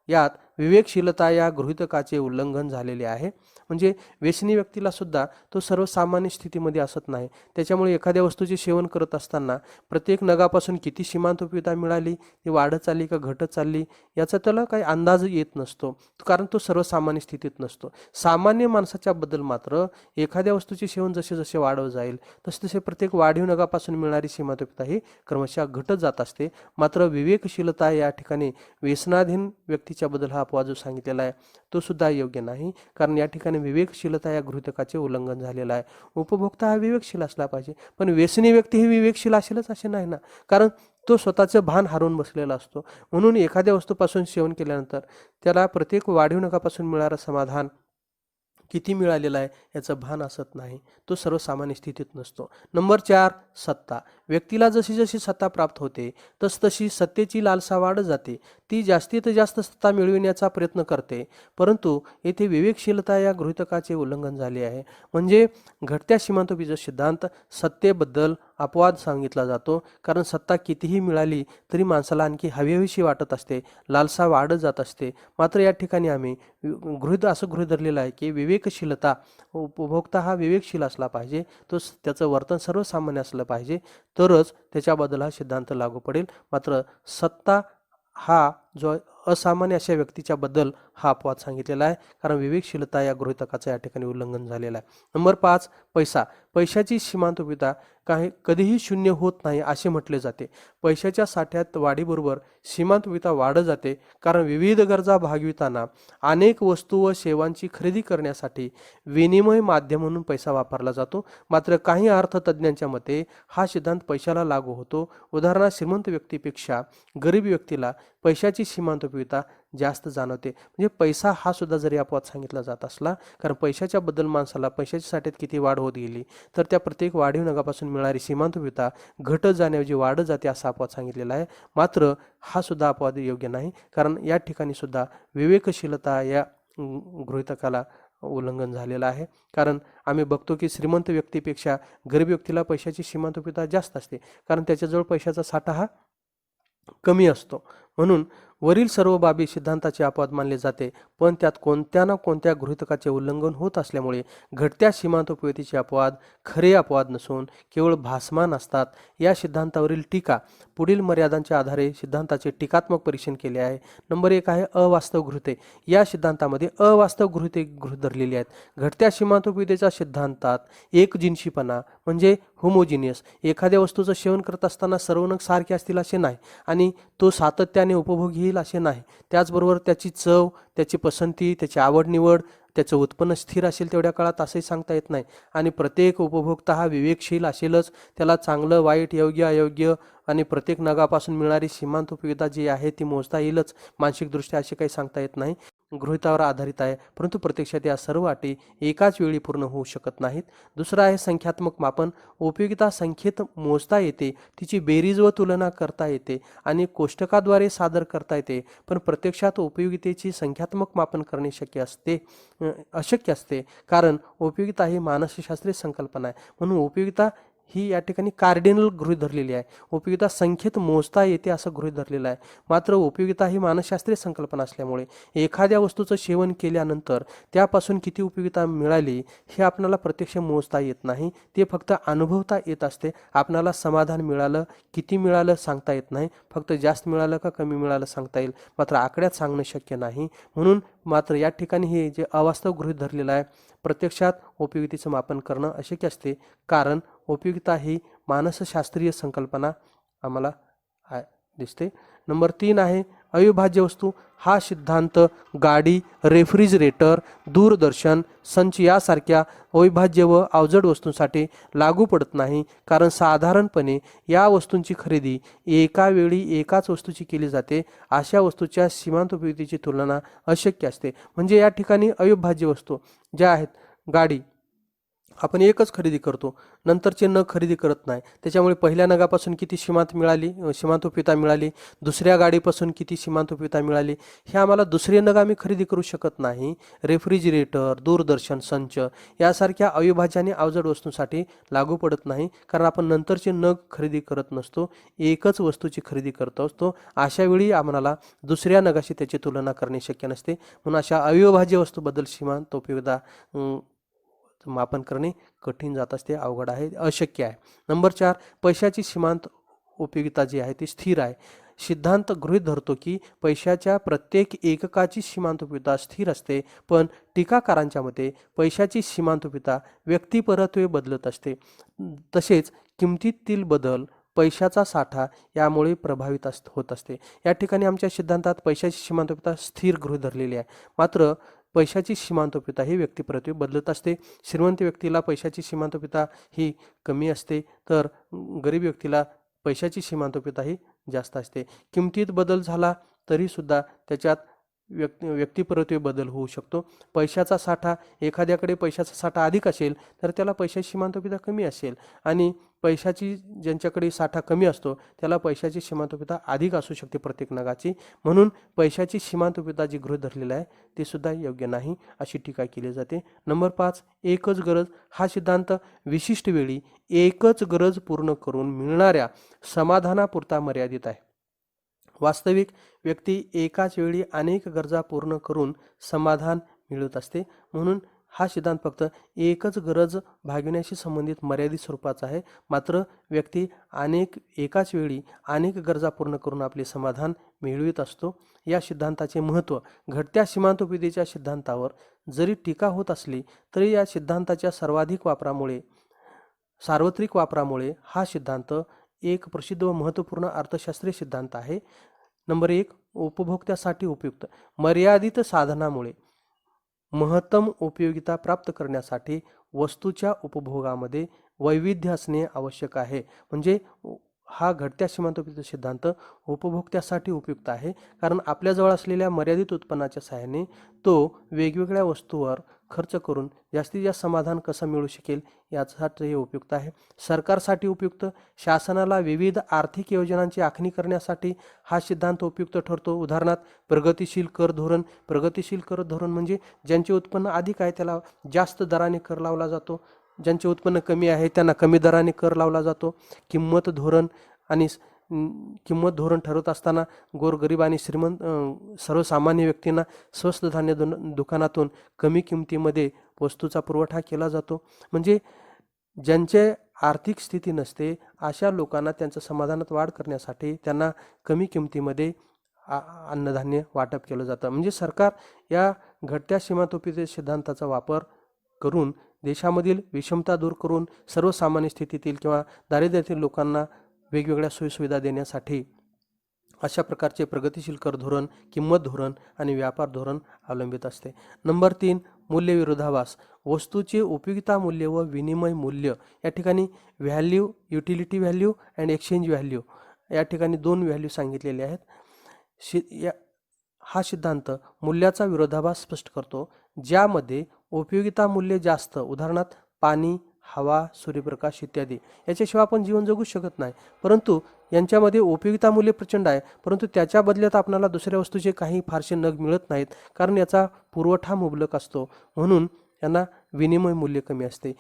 यात विवेकशीलता या गृहीतकाचे उल्लंघन झालेले आहे. म्हणजे व्यसनी व्यक्तीला सुद्धा तो सर्वसामान्य स्थितीमध्ये असत नाही. त्याच्यामुळे एखाद्या वस्तूचे सेवन करत असताना प्रत्येक नगापासून किती सीमांतोपिता मिळाली, ती वाढत चालली का घटत चालली याचा त्याला काही अंदाज येत नसतो, कारण तो सर्वसामान्य स्थितीत नसतो. सामान्य माणसाच्या बद्दल मात्र एखाद्या वस्तूचे सेवन जसे वाढत जाईल तसे प्रत्येक वाढीव नगापासून मिळणारी सीमांतोपिता ही क्रमशः घटत जात असते. मात्र विवेकशीलता या ठिकाणी व्यसनाधीन व्यक्तीच्या बद्दल हा अपवाद जो सांगितलेला आहे तो सुद्धा योग्य नाही, कारण या ठिकाणी विवेकशीलता या गृहीतकाचे उल्लंघन झालेलं आहे. उपभोक्ता हा विवेकशील असला पाहिजे, पण व्यसनी व्यक्ती ही विवेकशील असेलच असे नाही ना, कारण तो स्वतःचं भान हरवून बसलेला असतो. म्हणून एखाद्या वस्तूपासून सेवन केल्यानंतर त्याला प्रत्येक वाढीव नगापासून मिळणारं समाधान किती मिळालेलं आहे याचं भान असत नाही, तो सर्वसामान्य स्थितीत नसतो. नंबर 4 सत्ता. व्यक्तीला जशी सत्ता प्राप्त होते तशी सत्तेची लालसा वाढत जाते. ती जास्तीत जास्त सत्ता मिळविण्याचा प्रयत्न करते, परंतु येथे विवेकशीलता या गृहीतकाचे उल्लंघन झाले आहे. म्हणजे घटत्या सीमांतोपिता सिद्धांत सत्तेबद्दल अपवाद सांगितला जातो, कारण सत्ता कितीही मिळाली तरी माणसाला आणखी हवीहवीशी वाटत असते, लालसा वाढत जात असते. मात्र या ठिकाणी आम्ही असं गृहीत धरलेलं आहे की विवेकशीलता, उपभोक्ता हा विवेकशील असला पाहिजे, तो त्याचं वर्तन सर्वसामान्य असलं पाहिजे, तरच त्याच्याबद्दल हा सिद्धांत लागू पडेल. मात्र सत्ता हा जो असामान्य अशा व्यक्तीच्या बद्दल हा अपवाद सांगितलेला आहे, कारण विवेकशीलता या गृहीतकाचं या ठिकाणी उल्लंघन झालेलं आहे. नंबर 5, पैसा. पैशाची सीमांतोपिता कधीही शून्य होत नाही असे म्हटले जाते. पैशाच्या साठ्यात वाढीबरोबर सीमांतोपिता वाढत जाते, कारण विविध गरजा भागविताना अनेक वस्तू व सेवांची खरेदी करण्यासाठी विनिमय माध्यम म्हणून पैसा वापरला जातो. मात्र काही अर्थतज्ज्ञांच्या मते हा सिद्धांत पैशाला लागू होतो. उदाहरणार्थ श्रीमंत व्यक्तीपेक्षा गरीब व्यक्तीला पैशाची सीमांतोपिता जास्त जाणवते. म्हणजे पैसा हा सुद्धा जरी अपवाद सांगितला जात असला, कारण पैशाच्या बद्दल माणसाला पैशाच्या साठ्यात किती वाढ होत गेली तर त्या प्रत्येक वाढीव नगापासून मिळणारी सीमांतोपिता घटत जाण्याऐवजी वाढत जाते असा अपवाद सांगितलेला आहे. मात्र हा सुद्धा अपवाद योग्य नाही, कारण या ठिकाणी सुद्धा विवेकशीलता या गृहीतकाला उल्लंघन झालेलं आहे. कारण आम्ही बघतो की श्रीमंत व्यक्तीपेक्षा गरीब व्यक्तीला पैशाची सीमांतोपिता जास्त असते, कारण त्याच्याजवळ पैशाचा साठा हा कमी असतो. म्हणून वरील सर्व बाबी सिद्धांताचे अपवाद मानले जाते, पण त्यात कोणत्या ना कोणत्या गृहीतकाचे उल्लंघन होत असल्यामुळे घटत्या सीमांतोपितेचे अपवाद खरे अपवाद नसून केवळ भासमान असतात. या सिद्धांतावरील टीका. पुढील मर्यादांच्या आधारे सिद्धांताचे टीकात्मक परीक्षण केले आहे. नंबर 1 आहे अवास्तव गृहीते. या सिद्धांतामध्ये अवास्तव गृहीते गृहीत धरलेली आहेत. घटत्या सीमांतोपितेच्या सिद्धांतात एकजिनसीपणा म्हणजे होमोजिनियस, एखाद्या वस्तूचं सेवन करत असताना सर्व नग सारखे असतील असे नाही, आणि तो सातत्याने उपभोग येईल असे नाही. त्याचबरोबर त्याची चव, त्याची पसंती, त्याची आवड निवड, त्याचं उत्पन्न स्थिर असेल तेवढ्या काळात असंही सांगता येत नाही. आणि प्रत्येक उपभोक्ता हा विवेकशील असेलच. त्याला चांगलं, वाईट, योग्य, अयोग्य आणि प्रत्येक नगापासून मिळणारी सीमांतोपिता जी आहे ती मोजता येईलच. मानसिकदृष्ट्या असे काही सांगता येत नाही. गृहीतावर आधारित आहे, परंतु प्रत्यक्षात या सर्व अटी एकाच वेळी पूर्ण होऊ शकत नाहीत. दुसरं आहे संख्यात्मक मापन. उपयोगिता संख्येत मोजता येते, तिची बेरीज व तुलना करता येते आणि कोष्टकाद्वारे सादर करता येते, पण प्रत्यक्षात उपयोगितेची संख्यात्मक मापन करणे अशक्य असते, कारण उपयोगिता ही मानसशास्त्रीय संकल्पना आहे. म्हणून उपयोगिता ही या ठिकाणी कार्डिनल गृहीत धरलेली आहे. उपयोगिता संख्येत मोजता येते असं गृहीत धरलेलं आहे. मात्र उपयोगिता ही मानसशास्त्रीय संकल्पना असल्यामुळे एखाद्या वस्तूचं सेवन केल्यानंतर त्यापासून किती उपयोगिता मिळाली हे आपल्याला प्रत्यक्ष मोजता येत नाही, ते फक्त अनुभवता येत असते. आपल्याला समाधान मिळालं, किती मिळालं सांगता येत नाही, फक्त जास्त मिळालं का कमी मिळालं सांगता येईल, मात्र आकड्यात सांगणं शक्य नाही. म्हणून मात्र या ठिकाणी हे जे अवास्तव गृहीत धरलेलं आहे, प्रत्यक्षात उपयोगितेचं मापन करणं अशक्य असते, कारण उपयोगिता ही मानसशास्त्रीय संकल्पना आम्हाला दिसते. नंबर 3 आहे अविभाज्य वस्तू. हा सिद्धांत गाडी, रेफ्रिजरेटर, दूरदर्शन, संच यासारख्या अविभाज्य व अवजड वस्तूंसाठी लागू पडत नाही, कारण साधारणपणे या वस्तूंची खरेदी एका वेळी एकाच वस्तूची केली जाते. अशा वस्तूच्या सीमांतोपितेची तुलना अशक्य असते. म्हणजे या ठिकाणी अविभाज्य वस्तू ज्या आहेत, गाडी आपण एकच खरेदी करतो, नंतरचे नग खरेदी करत नाही. त्याच्यामुळे पहिल्या नगापासून किती सीमांतोपिता मिळाली, दुसऱ्या गाडीपासून किती सीमांतोपिता मिळाली, हे आम्हाला दुसरे नग आम्ही खरेदी करू शकत नाही. रेफ्रिजरेटर, दूरदर्शन, संच यासारख्या अविभाज्य आणि अवजड वस्तूंसाठी लागू पडत नाही, कारण आपण नंतरचे नग खरेदी करत नसतो, एकच वस्तूची खरेदी करत असतो. अशा वेळी आम्हाला दुसऱ्या नगाशी त्याची तुलना करणे शक्य नसते. म्हणून अशा अविभाज्य वस्तूबद्दल सीमांतोपिता मापन करणे कठीण जात असते, अवघड आहे, अशक्य आहे. नंबर 4 पैशाची सीमांत उपयोगिता जी आहे ती स्थिर आहे. सिद्धांत गृहीत धरतो की पैशाच्या प्रत्येक एककाची सीमांतोपिता स्थिर असते, पण टीकाकारांच्या मते पैशाची सीमांतोपिता व्यक्तिपरत्वे बदलत असते. तसेच किमतीतील बदल, पैशाचा साठा यामुळे प्रभावित होत असते. या ठिकाणी आमच्या सिद्धांतात पैशाची सीमांतोपिता स्थिर गृहीत धरलेली आहे, मात्र पैशाची सीमांतोपिता ही व्यक्तिपरत्वे बदलत असते. श्रीमंत व्यक्तीला पैशाची सीमांतोपिता ही कमी असते, तर गरीब व्यक्तीला पैशाची सीमांतोपिता ही जास्त असते. किमतीत बदल झाला तरी सुद्धा त्याच्यात व्यक्तिपरत्वे बदल होऊ शकतो. पैशाचा साठा, एखाद्याकडे पैशाचा साठा अधिक असेल तर त्याला पैशाची सीमांतोपिता कमी असेल, आणि पैशाची ज्यांच्याकडे साठा कमी असतो त्याला पैशाची सीमांतोपिता अधिक असू शकते प्रत्येक नगाची. म्हणून पैशाची सीमांतोपिता जी गृहीत धरलेली आहे ती सुद्धा योग्य नाही अशी टीका केली जाते. नंबर 5 एकच गरज. हा सिद्धांत विशिष्ट वेळी एकच गरज पूर्ण करून मिळणाऱ्या समाधानापुरता मर्यादित आहे. वास्तविक व्यक्ती एकाच वेळी अनेक गरजा पूर्ण करून समाधान मिळवत असते. म्हणून हा सिद्धांत फक्त एकच गरज भागविण्याशी संबंधित मर्यादित स्वरूपाचा आहे. मात्र व्यक्ती एकाच वेळी अनेक गरजा पूर्ण करून आपले समाधान मिळवित असतो. या सिद्धांताचे महत्त्व घटत्या सीमांतोपयोगीच्या सिद्धांतावर जरी टीका होत असली तरी या सिद्धांताच्या सार्वत्रिक वापरामुळे हा सिद्धांत एक प्रसिद्ध व महत्त्वपूर्ण अर्थशास्त्रीय सिद्धांत आहे. नंबर 1, उपभोक्त्यासाठी उपयुक्त. मर्यादित साधनामुळे महत्तम उपयोगिता प्राप्त करण्यासाठी वस्तूच्या उपभोगामध्ये वैविध्य असणे आवश्यक आहे. म्हणजे हा घटत्या सीमांतोपयोगी सिद्धांत उपभोक्त्यासाठी उपयुक्त आहे, कारण आपल्याजवळ असलेल्या मर्यादित उत्पन्नाच्या सहाय्याने तो वेगवेगळ्या वस्तूवर खर्च करून जास्तीत जास्त समाधान कसं मिळू शकेल यासाठी हे उपयुक्त आहे. सरकारसाठी उपयुक्त. शासनाला विविध आर्थिक योजनांची आखणी करण्यासाठी हा सिद्धांत उपयुक्त ठरतो. उदाहरणार्थ प्रगतिशील कर धोरण. प्रगतिशील कर धोरण म्हणजे ज्यांचे उत्पन्न अधिक आहे त्याला जास्त दराने कर लावला जातो, ज्यांचे उत्पन्न कमी आहे त्यांना कमी दराने कर लावला जातो. किंमत धोरण किंमत धोरण ठरवत असताना गोरगरीब आणि सर्वसामान्य व्यक्तींना स्वस्त धान्य दुकानातून कमी किमतीमध्ये वस्तूचा पुरवठा केला जातो. म्हणजे ज्यांचे आर्थिक स्थिती नसते अशा लोकांना त्यांच्या समाधानात वाढ करण्यासाठी त्यांना कमी किमतीमध्ये अन्नधान्य वाटप केलं जातं. म्हणजे सरकार या घटत्या सीमांतोपयोगी सिद्धांताचा वापर करून देशामधील विषमता दूर करून सर्वसामान्य स्थितीतील किंवा दारिद्र्यातील लोकांना वेगवेगळ्या सोयीसुविधा देण्यासाठी अशा प्रकारचे प्रगतिशील कर धोरण, किंमत धोरण आणि व्यापार धोरण अवलंबित असते. नंबर 3, मूल्य विरोधाभास. वस्तूचे उपयोगिता मूल्य व विनिमय मूल्य. या ठिकाणी value, utility value and exchange value या ठिकाणी 2 व्हॅल्यू सांगितलेले आहेत. हा सिद्धांत मूल्याचा विरोधाभास स्पष्ट करतो, ज्यामध्ये उपयोगिता मूल्य जास्त, उदाहरणार्थ पाणी, हवा, सूर्यप्रकाश इत्यादी, याच्याशिवाय आपण जीवन जगू शकत नाही, परंतु यांच्यामध्ये उपयोगिता मूल्य प्रचंड आहे, परंतु त्याच्या बदल्यात आपल्याला दुसऱ्या वस्तूचे काही फारसे नग मिळत नाहीत, कारण याचा पुरवठा मुबलक असतो, म्हणून यांना विनिमय मूल्य कमी असते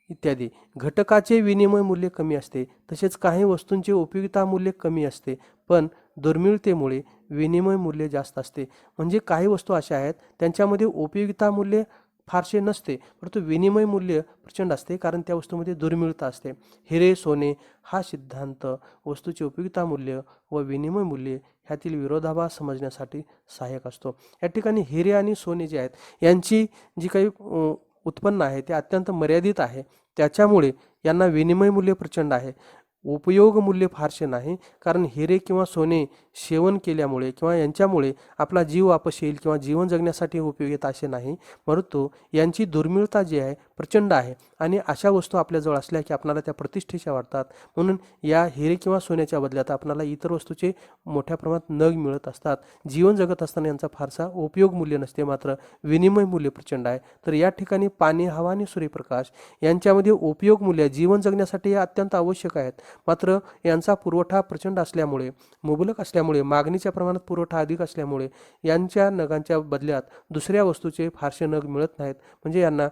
इत्यादी. घटकाचे विनिमय मूल्य कमी असते, तसेच काही वस्तूंचे उपयोगिता मूल्य कमी असते, पण दुर्मिळतेमुळे विनिमय मूल्य जास्त असते. म्हणजे काही वस्तू अशा आहेत त्यांच्यामध्ये उपयोगिता मूल्य फारसे नसते, परंतु विनिमय मूल्य प्रचंड असते, कारण त्या वस्तूमध्ये दुर्मिळता असते. हिरे, सोने. हा सिद्धांत वस्तूचे उपयोगिता मूल्य व विनिमय मूल्य ह्यातील विरोधाभास समजण्यासाठी सहाय्यक असतो. या ठिकाणी हिरे आणि सोने जे आहेत यांची जी काही उत्पन्न आहे ते अत्यंत मर्यादित आहे, त्याच्यामुळे यांना विनिमय मूल्य प्रचंड आहे, उपयोग मूल्य फारसे नाही. कारण हिरे किंवा सोने सेवन केल्यामुळे किंवा यांच्यामुळे आपला जीव वापस येईल किंवा जीवन जगण्यासाठी उपयोगिता असे नाही, परंतु यांची दुर्मिळता जी आहे प्रचंड आहे, आणि अशा वस्तू आपल्याजवळ असल्या की आपल्याला त्या प्रतिष्ठेच्या वाटतात. म्हणून या हिरे किंवा सोन्याच्या बदल्यात आपल्याला इतर वस्तूचे मोठ्या प्रमाणात नग मिळत असतात. जीवन जगत असताना यांचा फारसा उपयोग मूल्य नसते, मात्र विनिमय मूल्य प्रचंड आहे. तर या ठिकाणी पाणी, हवा आणि सूर्यप्रकाश यांच्यामध्ये उपयोग मूल्य जीवन जगण्यासाठी हे अत्यंत आवश्यक आहेत, मात्र यांचा पुरवठा प्रचंड असल्यामुळे, मुबलक असल्यामुळे, मागणीच्या प्रमाणात पुरवठा अधिक असल्यामुळे यांच्या नगांच्या बदल्यात दुसऱ्या वस्तूचे फारसे नग मिळत नाहीत. म्हणजे यांना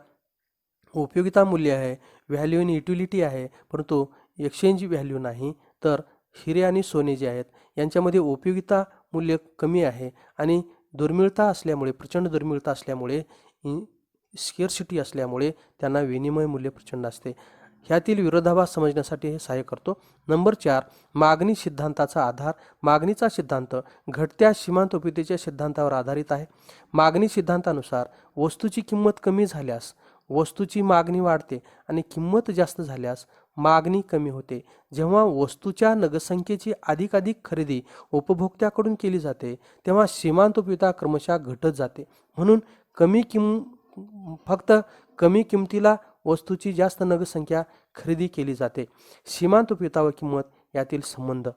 उपयोगिता मूल्य आहे, व्हॅल्यू इन युटिलिटी आहे, परंतु एक्सचेंज व्हॅल्यू नाही. तर हिरे आणि सोने जे आहेत यांच्यामध्ये उपयोगिता मूल्य कमी आहे आणि दुर्मिळता असल्यामुळे, प्रचंड दुर्मिळता असल्यामुळे, स्केअरसिटी असल्यामुळे त्यांना विनिमय मूल्य प्रचंड असते. ह्यातील विरोधाभास समजण्यासाठी हे सहाय्य करतो. नंबर 4, मागणी सिद्धांताचा आधार. मागणीचा सिद्धांत घटत्या सीमांतोपयोगीच्या सिद्धांतावर आधारित आहे. मागणी सिद्धांतानुसार वस्तूची किंमत कमी झाल्यास वस्तूची मागणी वाढते आणि किंमत जास्त झाल्यास मागणी कमी होते. जेव्हा वस्तूच्या नगसंख्येची अधिकाधिक खरेदी उपभोक्त्याकडून केली जाते तेव्हा सीमांतोपयोगिता क्रमशः घटत जाते. म्हणून फक्त कमी किमतीला वस्तूची जास्त नगसंख्या खरेदी केली जाते. सीमांतोपयोगिता व किंमत यातील संबंध.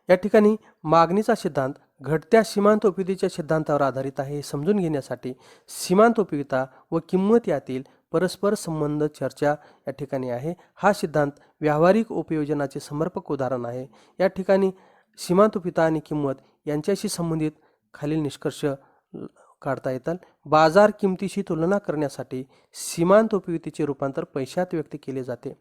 या ठिकाणी मागणीचा सिद्धांत घटत्या सीमांतोपयोगीच्या सिद्धांतावर आधारित आहे. हे समजून घेण्यासाठी सीमांतोपयोगिता व किंमत यातील परस्पर संबंध चर्चा या ठिकाणी आहे. हा सिद्धांत व्यावहारिक उपयोजनाचे समर्पक उदाहरण आहे. या ठिकाणी सीमांतोपयोगिता आणि किंमत यांच्याशी संबंधित खालील निष्कर्ष काढता येतात. बाजार किमतीशी तुलना करण्यासाठी सीमांत उपयुक्तीचे रूपांतर पैशात व्यक्त केले जाते.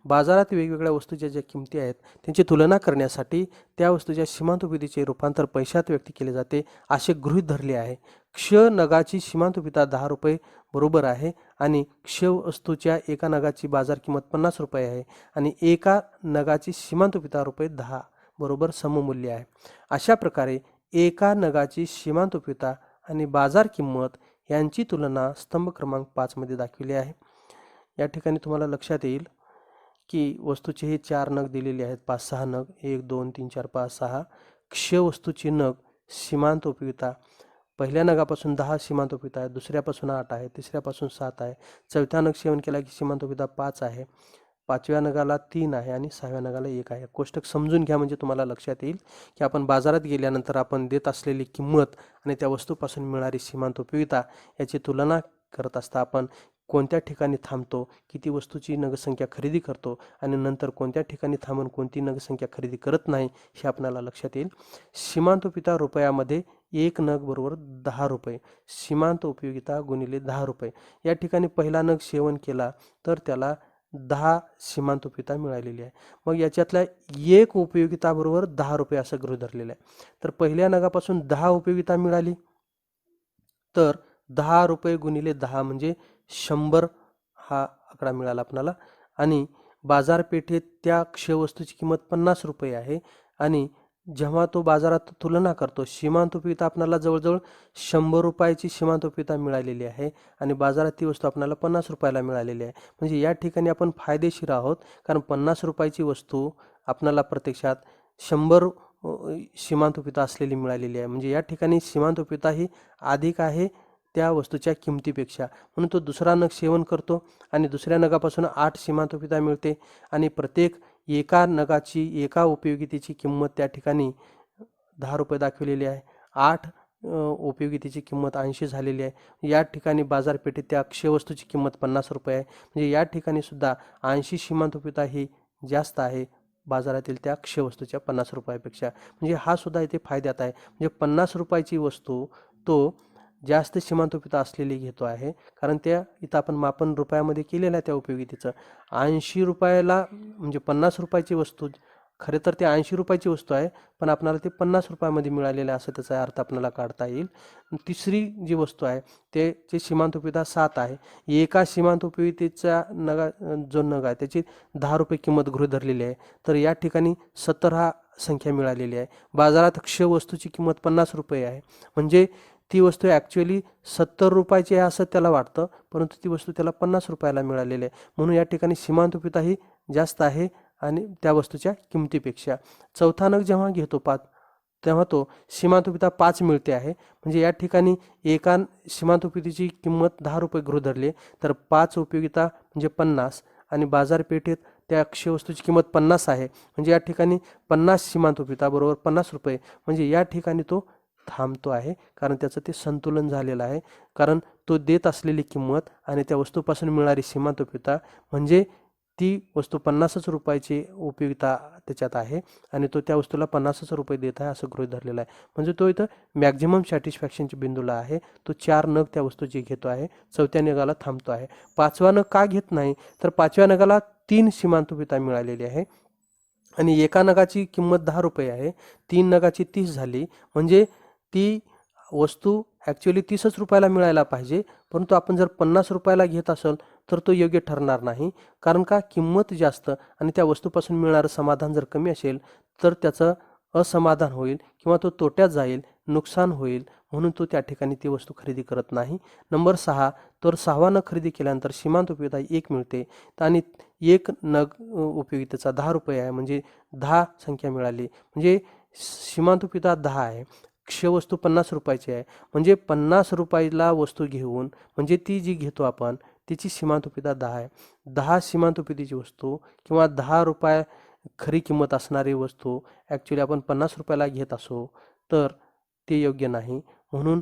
बाजारात वेगवेगळ्या वस्तूच्या ज्या किमती आहेत त्यांची तुलना करण्यासाठी त्या वस्तूच्या सीमांत उपयुक्तीचे रूपांतर पैशात व्यक्त केले जाते असे गृहीत धरले आहे. क्ष नगाची सीमांत उपयुक्तता 10 रुपये बरोबर आहे आणि क्ष वस्तूच्या एका नगाची बाजार किंमत 50 रुपये आहे आणि एका नगाची सीमांत उपयुक्तता रुपये 10 बरोबर सममूल्य आहे. अशा प्रकारे एका नगाची सीमांत उपयुक्तता आणि बाजार किंमत यांची तुलना स्तंभ क्रमांक 5 मध्ये दाखविली आहे. या ठिकाणी तुम्हाला लक्षात येईल की वस्तूचे हे 4 नग दिलेले आहेत, 5-6 नग, 1 2 3 4 5 6 क्ष वस्तूची नग सीमांत उपयुक्तता पहिल्या नगापासून 10 सीमांत उपयुक्तता आहे, दुसऱ्यापासून 8 आहे, तिसऱ्यापासून 7 आहे, चौथ्या नग सेवन केला की सीमांत उपयुक्तता 5 आहे, पाचव्या नगाला 3 आहे आणि 6व्या नगाला 1 आहे. कोष्टक समजून घ्या म्हणजे तुम्हाला लक्षात येईल की आपण बाजारात गेल्यानंतर आपण देत असलेली किंमत आणि त्या वस्तूपासून मिळणारी सीमांत उपयुक्तता याची तुलना करत असता आपण कोणत्या ठिकाणी थांबतो, किती वस्तूची नगसंख्या खरेदी करतो आणि नंतर कोणत्या ठिकाणी थांबून कोणती नगसंख्या खरेदी करत नाही हे आपल्याला लक्षात येईल. सीमांत उपयुक्तता रुपयामध्ये 1 नग बरोबर 10 रुपये, सीमांत उपयोगिता गुणिले 10 रुपये. या ठिकाणी पहिला नग सेवन केला तर त्याला 10 सीमांत उपयुक्तता मिळालेली आहे. मग याच्यातल्या एक उपयोगिता बरोबर 10 रुपये असं गृहीत धरलेलं आहे. तर पहिल्या नगापासून 10 उपयोगिता मिळाली तर 10 रुपये गुणिले 10 म्हणजे 100 हा आकडा मिळाला आपल्याला आणि बाजारपेठेत त्या क्ष वस्तूची किंमत 50 रुपये आहे आणि जेव्हा तो बाजारात तुलना करतो सीमांत उपयुक्तता आपल्याला जवळजवळ 100 रुपयाची सीमांत उपयुक्तता मिळालेली आहे आणि बाजारात ती वस्तू आपल्याला 50 रुपयाला मिळालेली आहे. म्हणजे या ठिकाणी आपण फायदेशीर आहोत कारण 50 रुपयाची वस्तू आपल्याला प्रत्यक्षात 100 सीमांत उपयुक्तता असलेली मिळालेली आहे. म्हणजे या ठिकाणी सीमांत उपयुक्तता ही अधिक आहे त्या वस्तूच्या किमतीपेक्षा, म्हणून तो दुसरा नग सेवन करतो आणि दुसऱ्या नगापासून 8 सीमांत उपयुक्तता मिळते आणि प्रत्येक एका नगाची एका उपयोगितेची किंमत त्या ठिकाणी 10 रुपये दाखवलेली आहे. 8 उपयोगितेची किंमत 80 झालेली आहे. या ठिकाणी बाजारपेठेत त्या क्ष वस्तूची किंमत 50 रुपये आहे. म्हणजे या ठिकाणी सुद्धा 80 सीमांत उपयुक्तता ही जास्त आहे बाजारातील त्या क्ष वस्तूच्या 50 रुपयापेक्षा. म्हणजे हा सुद्धा इथे फायद्यात आहे. म्हणजे 50 रुपयाची वस्तू तो जास्त सीमांत उपयुक्तता असलेली घेतो आहे कारण त्या इथं आपण मापन रुपयामध्ये केलेलं आहे त्या उपयोगितेचं. 80 रुपयाला म्हणजे 50 रुपयाची वस्तू खरे तर ते 80 रुपयाची वस्तू आहे पण आपल्याला ते 50 रुपयामध्ये मिळालेलं आहे असं त्याचा अर्थ आपल्याला काढता येईल. तिसरी जी वस्तू आहे त्याची सीमांत उपयुक्तता 7 आहे. एका सीमांत उपयुक्ततेचा जो नग आहे त्याची 10 रुपये किंमत गृहीत धरलेली आहे तर या ठिकाणी 70 हा संख्या मिळालेली आहे. बाजारात क्ष वस्तूची किंमत 50 रुपये आहे म्हणजे ती वस्तू ॲक्च्युअली 70 रुपयाची आहे असं त्याला वाटतं परंतु ती वस्तू त्याला 50 रुपयाला मिळालेली आहे. म्हणून या ठिकाणी सीमांत उपयुक्तता ही जास्त आहे आणि त्या वस्तूच्या किमतीपेक्षा. चौथा नग जेव्हा घेतो 5 तेव्हा तो सीमांत उपयुक्तता 5 मिळते आहे. म्हणजे या ठिकाणी एका सीमांत उपयुक्ततेची किंमत 10 रुपये गृहीत धरली तर 5 उपयोगिता म्हणजे 50 आणि बाजारपेठेत त्या क्ष वस्तूची किंमत 50 आहे. म्हणजे या ठिकाणी 50 सीमांत उपयुक्तता बरोबर 50 रुपये. म्हणजे या ठिकाणी तो थांबतो आहे कारण त्याचं ते संतुलन झालेलं आहे. कारण तो देत असलेली किंमत आणि त्या वस्तूपासून मिळणारी सीमांत उपयुक्तता म्हणजे ती वस्तू 50 रुपयाची उपयुक्तता त्याच्यात आहे आणि तो त्या वस्तूला 50 रुपये देत आहे असं गृहीत धरलेलं आहे. म्हणजे तो इथं मॅक्झिमम सॅटिस्फॅक्शनच्या बिंदूला आहे. तो 4 नग त्या वस्तूची घेतो आहे, चौथ्या नगाला थांबतो आहे. 5वा नग का घेत नाही तर 5व्या नगाला 3 सीमांत उपयुक्तता मिळालेली आहे आणि एका नगाची किंमत 10 रुपये आहे, 3 नगाची 30 झाली. म्हणजे ती वस्तू ॲक्च्युअली 30 रुपयाला मिळायला पाहिजे परंतु आपण जर 50 रुपयाला घेत असेल तर तो योग्य ठरणार नाही. कारण का किंमत जास्त आणि त्या वस्तूपासून मिळणारं समाधान जर कमी असेल तर त्याचं असमाधान होईल किंवा तो तोट्यात जाईल, नुकसान होईल, म्हणून तो त्या ठिकाणी ती वस्तू खरेदी करत नाही. नंबर 6 तर 6वा नग खरेदी केल्यानंतर सीमांत उपयुक्तता 1 मिळते आणि 1 नग उपयुक्ततेचा 10 रुपये आहे म्हणजे 10 संख्या मिळाली. म्हणजे सीमांत उपयुक्तता 10 आहे. क्ष वस्तू 50 रुपयाची आहे म्हणजे 50 रुपयाला वस्तू घेऊन म्हणजे ती जी घेतो आपण तिची सीमांत उपयुक्तता 10 आहे. 10 सीमांत उपयुक्ततेची वस्तू किंवा 10 रुपये खरी किंमत असणारी वस्तू ॲक्च्युली आपण 50 रुपयाला घेत असो तर ते योग्य नाही. म्हणून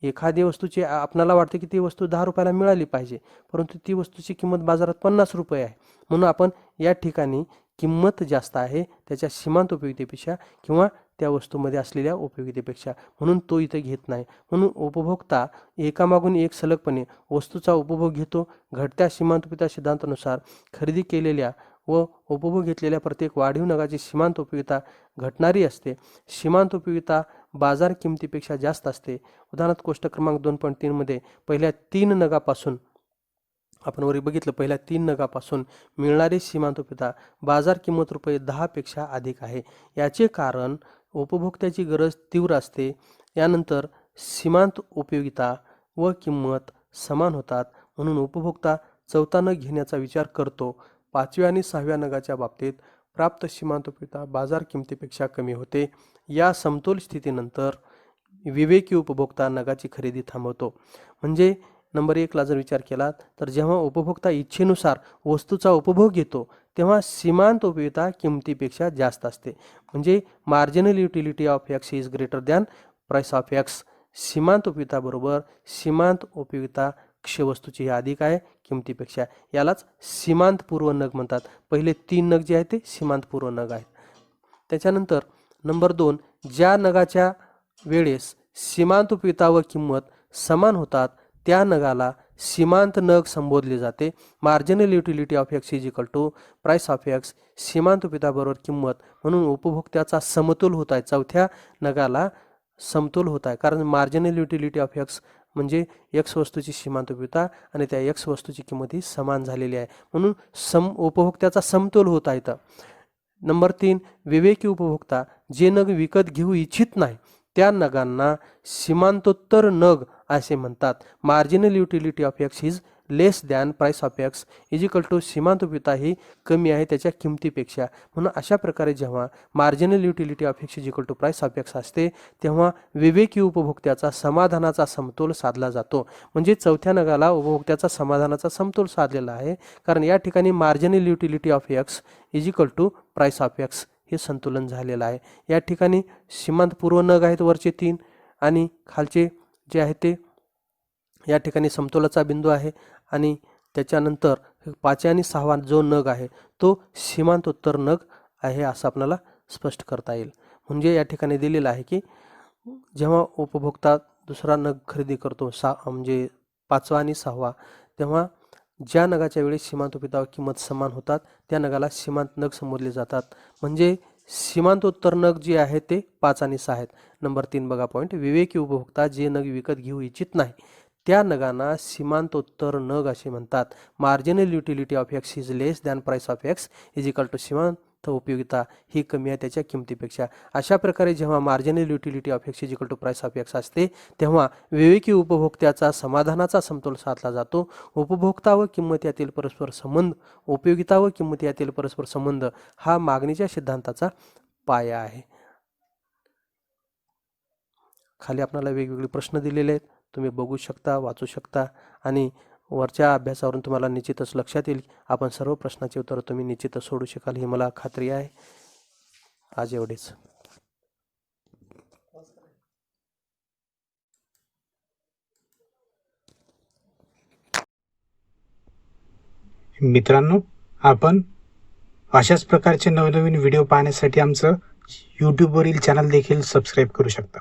एखादी वस्तूची आपल्याला वाटते की ती वस्तू 10 रुपयाला मिळाली पाहिजे परंतु ती वस्तूची किंमत बाजारात 50 रुपये आहे. म्हणून आपण या ठिकाणी किंमत जास्त आहे त्याच्या सीमांत उपयोगितेपेक्षा किंवा त्या वस्तूमध्ये असलेल्या उपयोगितेपेक्षा, म्हणून तो इथे घेत नाही. म्हणून उपभोक्ता एकामागून एक सलगपणे वस्तूचा उपभोग घेतो. घटत्या सीमांत उपयोगिता सिद्धांतानुसार खरेदी केलेल्या व उपभोग घेतलेल्या प्रत्येक वाढीव नगाची सीमांत उपयोगिता घटणारी असते. सीमांत उपयोगिता बाजार किमतीपेक्षा जास्त असते. उदाहरणार्थ कोष्टक क्रमांक 2.3 मध्ये पहिल्या 3 नगापासून आपण वरी बघितलं, पहिल्या 3 नगापासून मिळणारी सीमांत उपयोगिता बाजार किंमत ₹10 पेक्षा अधिक आहे. याचे कारण उपभोक्त्याची गरज तीव्र असते. यानंतर सीमांत उपयोगिता व किंमत समान होतात, म्हणून उपभोक्ता चौथा नग घेण्याचा विचार करतो. 5व्या आणि 6व्या नगाच्या बाबतीत प्राप्त सीमांत उपयोगिता बाजार किमतीपेक्षा कमी होते. या समतोल स्थितीनंतर विवेकी उपभोक्ता नगाची खरेदी थांबवतो. म्हणजे नंबर 1 ला जर विचार केला तर जेव्हा उपभोक्ता इच्छेनुसार वस्तूचा उपभोग घेतो तेव्हा सीमांत उपयोगिता किमतीपेक्षा जास्त असते. म्हणजे marginal utility of X is greater than price of X. सीमांत उपयोगिता बरोबर सीमांत उपयोगिता वस्तूची अधिक आहे किमतीपेक्षा. यालाच सीमांत पूर्व नग म्हणतात. पहिले 3 नग जे आहेत ते सीमांत पूर्व नग आहेत. त्याच्यानंतर नंबर 2, ज्या नगाच्या वेळेस सीमांत उपयोगिता व किंमत समान होतात त्या नगाला सीमांत नग संबोधले जाते. Marginal utility of X is equal to price of X. सीमांत उपयोगिता बरोबर किंमत, म्हणून उपभोक्त्याचा समतोल होत आहे. चौथ्या नगाला समतोल होत आहे, कारण मार्जिनल युटिलिटी ऑफ एक्स म्हणजे एक्स वस्तूची सीमांत उपयोगिता आणि त्या एक्स वस्तूची किंमत ही समान झालेली आहे, म्हणून उपभोक्त्याचा समतोल होत आहे. नंबर 3, विवेकी उपभोक्ता जे नग विकत घेऊ इच्छित नाही त्या नगांना सीमांतोत्तर नग असे म्हणतात. Marginal utility of X is less than price of X is equal to सीमांत उपयोगिता ही कमी आहे त्याच्या किमतीपेक्षा. म्हणून अशा प्रकारे जेव्हा marginal utility of X is equal to price of X असते तेव्हा विवेकी उपभोक्त्याचा समाधानाचा समतोल साधला जातो. म्हणजे चौथ्या नगाला उपभोक्त्याचा समाधानाचा समतोल साधलेला आहे, कारण या ठिकाणी marginal utility of X is equal to price of X हे संतुलन झालेलं आहे. या ठिकाणी सीमांत पूर्व नग आहेत वरचे 3 आणि खालचे जे आहे ते या ठिकाणी समतोलाचा बिंदू आहे. आणि त्याच्यानंतर 5व्या आणि 6वा जो नग आहे तो सीमांतोत्तर नग आहे असं आपल्याला स्पष्ट करता येईल. म्हणजे या ठिकाणी दिलेलं आहे की जेव्हा उपभोक्ता दुसरा नग खरेदी करतो म्हणजे 5वा आणि 6वा, तेव्हा ज्या नगाच्या वेळी सीमांत उपयोगिता किंमत समान होतात त्या नगाला सीमांत नग संबोधले जातात. म्हणजे सीमांतोत्तर नग जे आहे ते 5 आणि 6 आहेत. नंबर 3 बघा पॉईंट, विवेकी उपभोक्ता जे नग विकत घेऊ इच्छित नाही त्या नगांना सीमांतोत्तर नग असे म्हणतात. Marginal utility of X is less than price of X is equal to सीमांत उपयोगिता ही कमी आहे त्याच्या किमतीपेक्षा. अशा प्रकारे जेव्हा marginal utility of X is equal to price of X असते तेव्हा विवेकी उपभोक्त्याचा समाधानाचा समतोल साधला जातो. उपभोक्ता व किंमत यातील परस्पर संबंध, उपयोगिता व किंमत यातील परस्पर संबंध हा मागणीच्या सिद्धांताचा पाया आहे. खाली आपल्याला वेगवेगळे प्रश्न दिलेले आहेत, तुम्ही बघू शकता, वाचू शकता आणि वरच्या अभ्यासावरून तुम्हाला निश्चितच लक्षात येईल आपण सर्व प्रश्नाची उत्तरं तुम्ही निश्चितच सोडू शकाल ही मला खात्री आहे. आज एवढेच. मित्रांनो, आपण अशाच प्रकारचे नवनवीन व्हिडिओ पाहण्यासाठी आमचं यूट्यूबवरील चॅनल देखील सबस्क्राईब करू शकता.